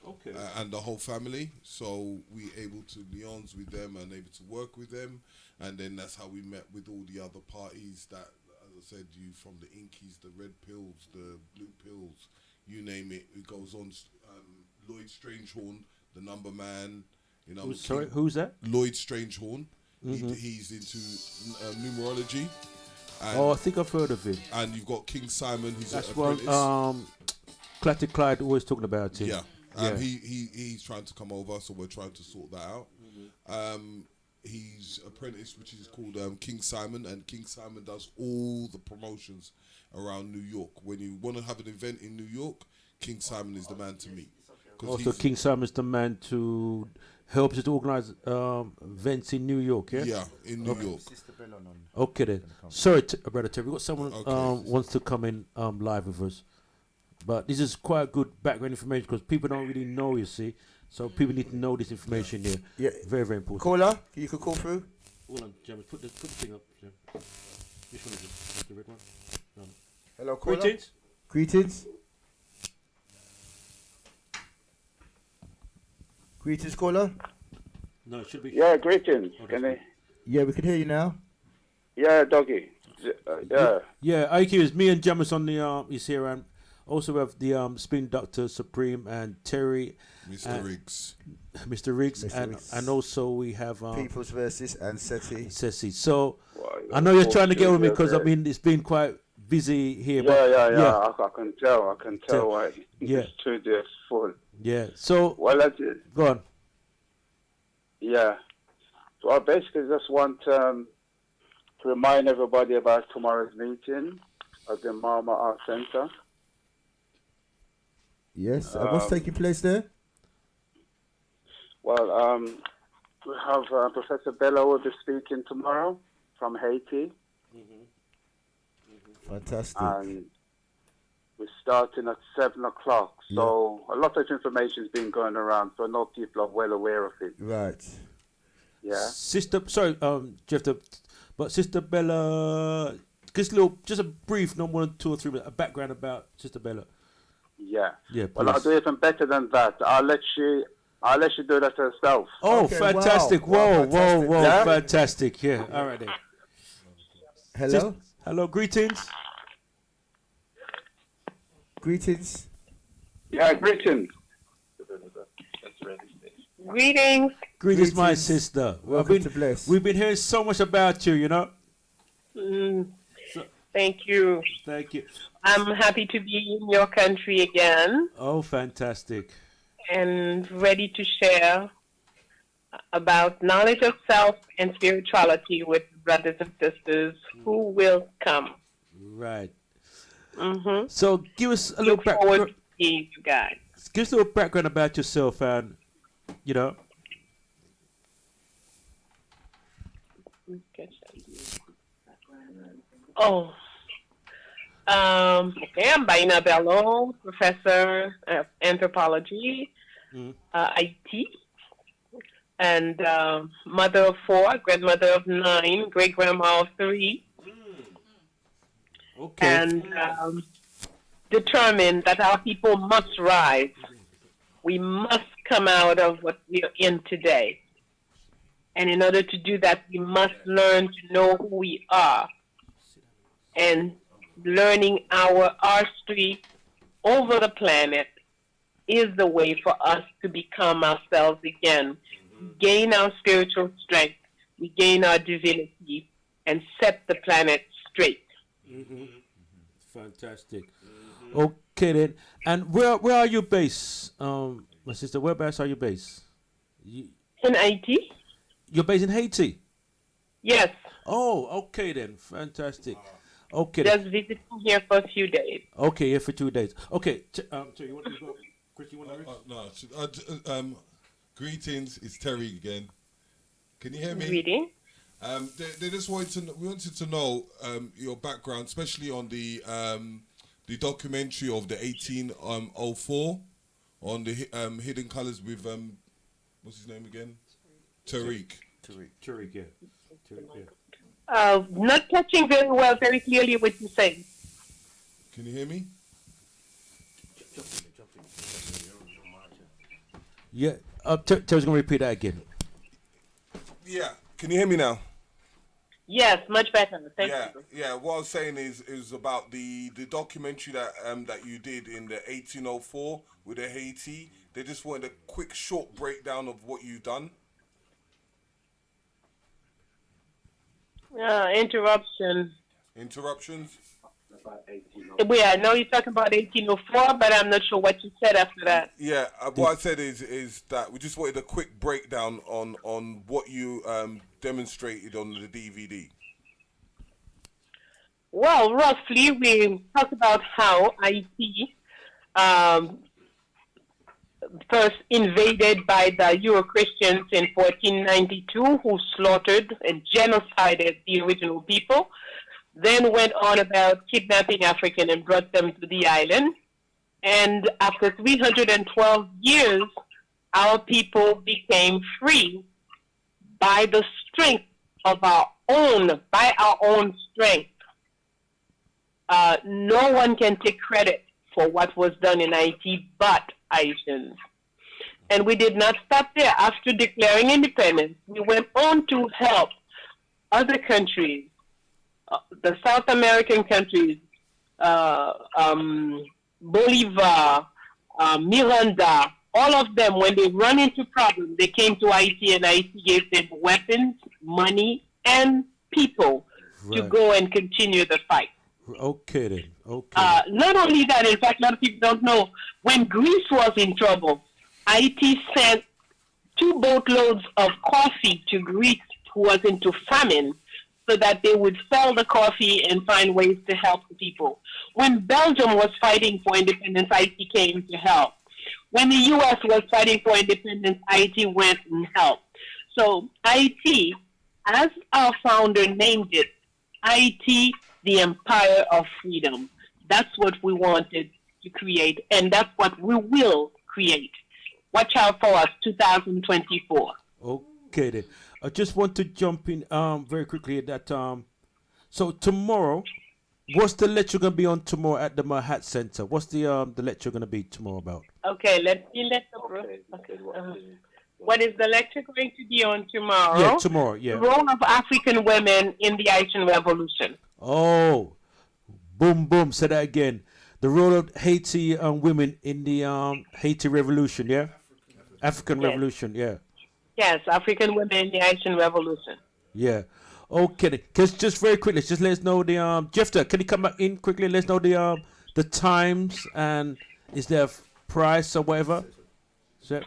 Okay. And the whole family, so we able to liaise with them and able to work with them, and then that's how we met with all the other parties that, as I said, you from the Inkies, the Red Pills, the Blue Pills, you name it. It goes on. Lloyd Strangehorn, the number man, you know. Who's that? Lloyd Strangehorn. He's into numerology. I think I've heard of him. And you've got King Simon. He's that's an one. apprentice. Clyde always talking about it. Yeah. He's trying to come over, so we're trying to sort that out. He's apprentice, which is called King Simon, and King Simon does all the promotions around New York. When you want to have an event in New York, King Simon is the man to meet. Also, King Simon is the man to help you to organize events in New York, yeah? Yeah, in New York. Okay then. Sorry, Brother Terry, we've got someone wants to come in live with us. But this is quite good background information because people don't really know, you see. So people need to know this information here. Yeah. Very, very important. Caller, you could call through. Hold on, James. Put the thing up, Jim. Which one is it? The red one? Hello, caller. Greetings. Greetings. Greetings, caller. No, it should be. Yeah, greetings. Oh, Can they? Yeah, we can hear you now. Yeah, doggy. Yeah. Yeah, IQ is me and Jamus on the is here, and also we have the Spin Doctor Supreme and Terry, Mr. Riggs. Mr. Riggs, Mr. and Riggs. and also we have People's Versus and SETI. Ceci. So Well, I know you're trying to get with me yeah, because I mean it's been quite busy here. Yeah, but yeah. I can tell. I can tell why. Yeah. The studio is full. Yeah. So Well, that's it. go on. Yeah. So I basically just want to remind everybody about tomorrow's meeting at the Mama Art Center. Yes, and what's taking place there? Well, we have Professor Bello will be speaking tomorrow from Haiti, Fantastic. and we're starting at 7 o'clock. So a lot of information has been going around, so I know people are well aware of it. Right. Yeah. Sister, sorry, Jeff, but Sister Bella, just a brief, no more than 2 or 3 minutes, a background about Sister Bella. Yeah. Yeah, Well, I'll please. do even better than that. I'll let you do that herself. Oh, Okay, fantastic! wow, Whoa, fantastic. whoa, Yeah? fantastic! Yeah, all right then. Hello? Hello, greetings. Greetings. Yeah, greetings. Greetings. Greetings, my Greetings. sister. Welcome to Bless. We've been hearing so much about you, you know. Thank you. Thank you. I'm happy to be in your country again Oh, fantastic. and ready to share about knowledge of self and spirituality with brothers and sisters who will come. Right. Mm-hmm. So, give us a little Look forward background. to seeing you guys. Give us a little background about yourself, and you know. Oh. Okay, I'm Baina Bello, professor of anthropology, IT, and mother of 4, grandmother of 9, great grandma of 3, Okay. and determined that our people must rise. We must come out of what we are in today. And in order to do that, we must learn to know who we are. And learning our artistry over the planet is the way for us to become ourselves again. Gain our spiritual strength, we gain our divinity, and set the planet straight. Fantastic. Okay then. And where are you based, my sister? Whereabouts are you based? In Haiti? You're based in Haiti. Yes. Oh, okay then. Fantastic. Okay. Just visiting here for a few days. Okay, yeah, for 2 days. Okay. So you want to go, Chris? You want to? No. Greetings. It's Terry again. Can you hear me? Greeting. They just wanted to know your background, especially on the documentary of the 1804 on the Hidden Colors with what's his name again? Tariq. Tariq, yeah. Not catching very well, very clearly what you say. Can you hear me? Yeah. Terry's gonna repeat that again. Yeah. Can you hear me now? Yes, much better. Thank you. Yeah. What I was saying is about the documentary that you did in the 1804 with the Haiti. They just wanted a quick, short breakdown of what you've done. Interruption. Interruptions. Yeah, I know you're talking about 1804, but I'm not sure what you said after that. Yeah, what I said is that we just wanted a quick breakdown on what you demonstrated on the DVD. Well, roughly, we talked about how Haiti first invaded by the Euro-Christians in 1492, who slaughtered and genocided the original people, then went on about kidnapping African and brought them to the island. And after 312 years, our people became free by the strength of by our own strength. no one can take credit for what was done in Haiti but Haitians. And we did not stop there. After declaring independence, we went on to help other countries, the South American countries, Bolivar, Miranda, all of them, when they run into problems, they came to Haiti, and Haiti gave them weapons, money, and people to go and continue the fight. Okay then. Okay. Not only that, in fact, a lot of people don't know, when Greece was in trouble, Haiti sent 2 boatloads of coffee to Greece, who was into famine, so that they would sell the coffee and find ways to help the people. When Belgium was fighting for independence, Haiti came to help. When the U.S. was fighting for independence, Haiti went and helped. So Haiti, as our founder named it, Haiti, the Empire of Freedom. That's what we wanted to create, and that's what we will create. Watch out for us, 2024. Okay then. I just want to jump in very quickly that so tomorrow, what's the lecture going to be on tomorrow at the Mahat Center? What's the lecture going to be tomorrow about? Okay, what is the lecture going to be on tomorrow? Yeah, tomorrow, yeah. The role of African women in the Haitian Revolution. Oh, boom, boom. Say that again. The role of Haiti women in the Haiti Revolution, yeah? African Revolution, yeah. Yes, African women in the Haitian Revolution. Yeah. Okay. Just very quickly, just let us know the Jeffter, can you come back in quickly? Let us know the times, and is there a price or whatever? Yes,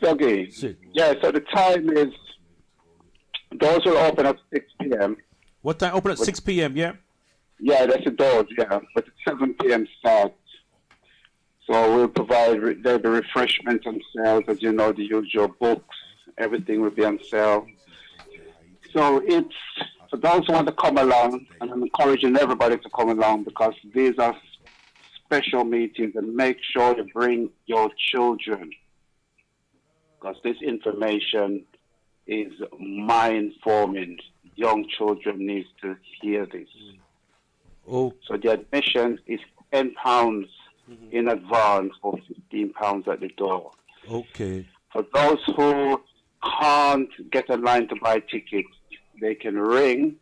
Dougie. Yeah, so the time is, doors will open at 6 p.m. What time? Open at 6 p.m., yeah? Yeah, that's the doors, yeah. But at 7 p.m. start. So we'll provide, there'll be refreshments on sale, as you know, the usual books, everything will be on sale. So it's, for those who want to come along, and I'm encouraging everybody to come along, because these are special meetings, and make sure you bring your children, because this information is mind-forming. Young children need to hear this. Oh. So the admission is £10 in advance, or £15 at the door. Okay. For those who can't get a line to buy tickets, they can ring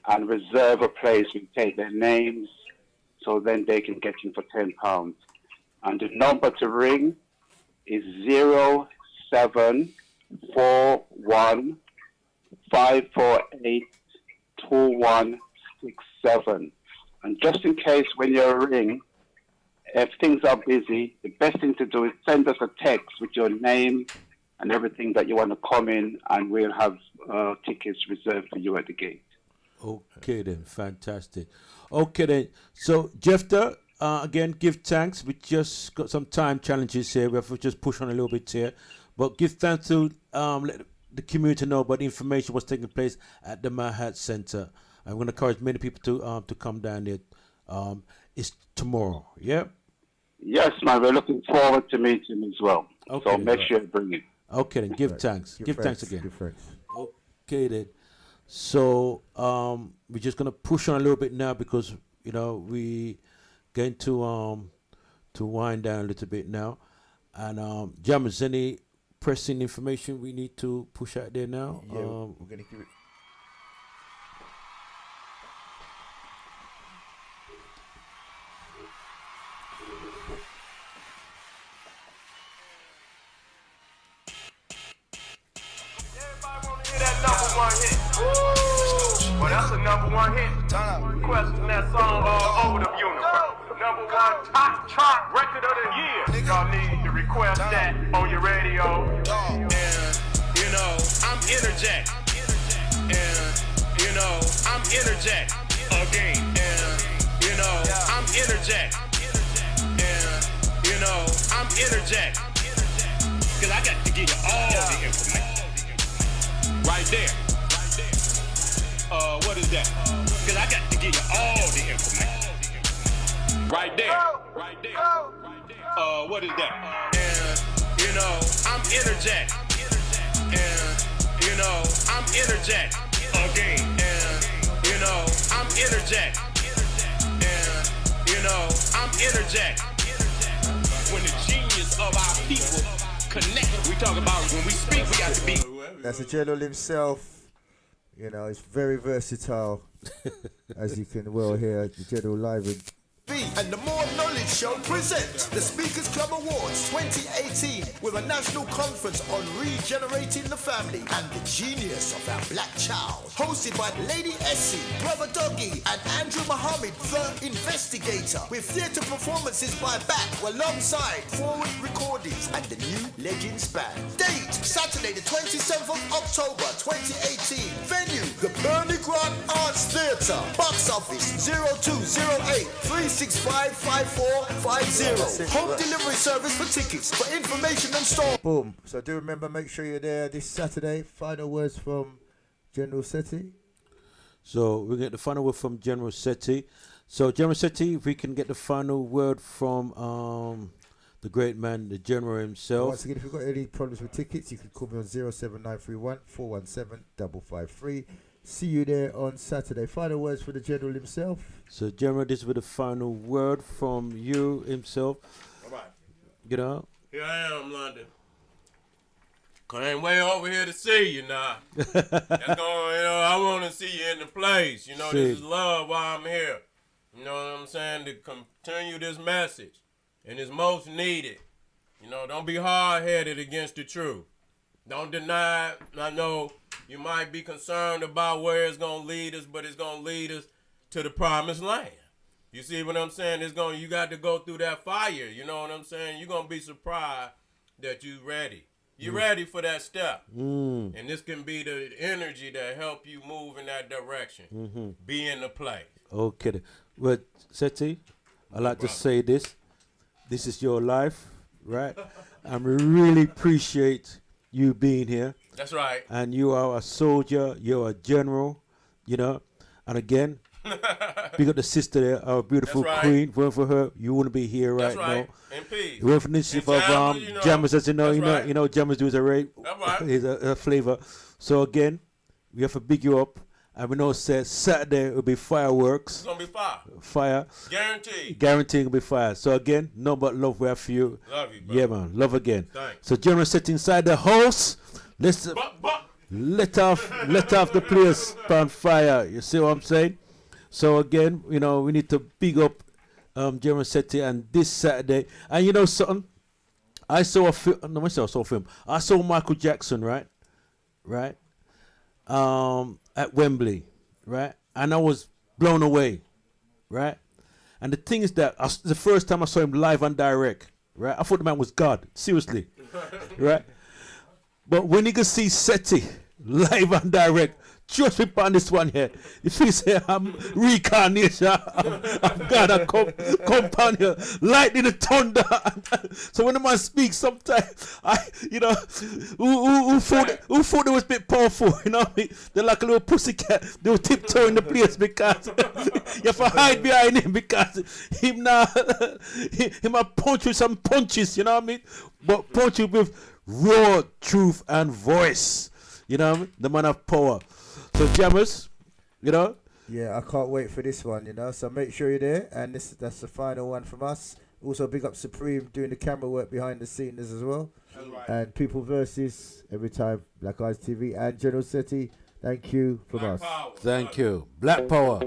and reserve a place. We take their names, so then they can get in for £10. And the number to ring is 0741 548 2167. And just in case when you ring, if things are busy, the best thing to do is send us a text with your name and everything that you want to come in, and we'll have tickets reserved for you at the gate. Okay then, fantastic. Okay then, so Jeffter, again, give thanks. We just got some time challenges here. We have to just push on a little bit here, but give thanks to let the community know about the information what's taking place at the Mahat Center. I'm going to encourage many people to come down there. It's tomorrow, yeah? Yes, man. We're looking forward to meeting as well. Okay, so make sure you bring it. Okay, then give thanks. Give thanks again. Okay, then. So we're just gonna push on a little bit now, because we going to wind down a little bit now. And Jammers, any pressing information we need to push out there now? Yeah, we're gonna keep it. Well, that's a #1 hit. Requesting that song over the universe. #1 top chart record of the year. Y'all need to request that on your radio. And, I'm interject. And, I'm interject again. And, I'm interject. And, I'm interject. Cause I got to give you all the information. Right there. What is that? Cause I got to give you all the information. Right there. Right there. What is that? And, I'm interject. And, I'm interject again. And, I'm interject. And, I'm energetic. When the genius of our people connect, we talk about when we speak, we got to be. That's the general himself. You know, it's very versatile, as you can well hear. The general live in. And the More Knowledge Show presents the Speakers Club Awards 2018 with a national conference on regenerating the family and the genius of our black child. Hosted by Lady Essie, Brother Doggy and Andrew Muhammad, the investigator, with theatre performances by Back alongside Forward Recordings and the New Legends Band. Date, Saturday the 27th of October 2018. Venue, the Bernie Grant Arts Theatre. Box office 0208 365-5450. Home delivery service for tickets. For information and store. Boom. So do remember, make sure you're there this Saturday. Final words from General SETI. So we get the final word from General SETI. So General SETI, if we can get the final word from the great man, the General himself. Once again, if you've got any problems with tickets, you can call me on 07931 417 553. See you there on Saturday. Final words for the General himself. So, General, this will be the final word from you himself. All right. You know? Here I am, London. Came way over here to see you now. That's going, I want to see you in the place. You know, this is love while I'm here. You know what I'm saying? To continue this message. And it's most needed. You know, don't be hard-headed against the truth. Don't deny it. I know you might be concerned about where it's going to lead us, but it's going to lead us to the promised land. You see what I'm saying? You got to go through that fire. You know what I'm saying? You're going to be surprised that you're ready. You're ready for that step. And this can be the energy that help you move in that direction. Be in the place. Okay. Well, SETI, I like to say this. This is your life, right? And we really appreciate you being here. That's right. And you are a soldier, you're a general, you know. And again, big up the sister there, our beautiful queen. If it weren't for her, you wouldn't be here right now. In peace. If it weren't for this of Jammers, as you know, Jammers do is a rate. That's right. He's a flavor. So again, we have to big you up. And we know Saturday will be fireworks. It's gonna be fire. Fire. Guaranteed. Guaranteed it'll be fire. So again, no but love we have for you. Love you, bro. Yeah, man. Love again. Thanks. So General sit inside the house. Let's let off the place on fire. You see what I'm saying? So again, you know, we need to big up General SETI and this Saturday. And you know something? I saw a film. No, I saw a film. I saw Michael Jackson, right? At Wembley, right? And I was blown away, right? And the thing is that the first time I saw him live and direct, right? I thought the man was God, seriously, right? But when you can see SETI live and direct, trust me on this one here. If you say I'm reincarnation, I'm God, I come here, lightning and thunder. So when the man speaks, sometimes who thought they was a bit powerful, you know what I mean? They're like a little pussycat. They were tiptoeing the place because you have to hide behind him because him punch with some punches, you know what I mean? But punch you with raw truth and voice. You know what I mean? The man of power. So Jammers, you know? Yeah, I can't wait for this one, you know. So make sure you're there. And that's the final one from us. Also big up Supreme doing the camera work behind the scenes as well. Right. And People Versus every time, Black Eyes TV and General SETI. Thank you from us. Thank you. Black Power.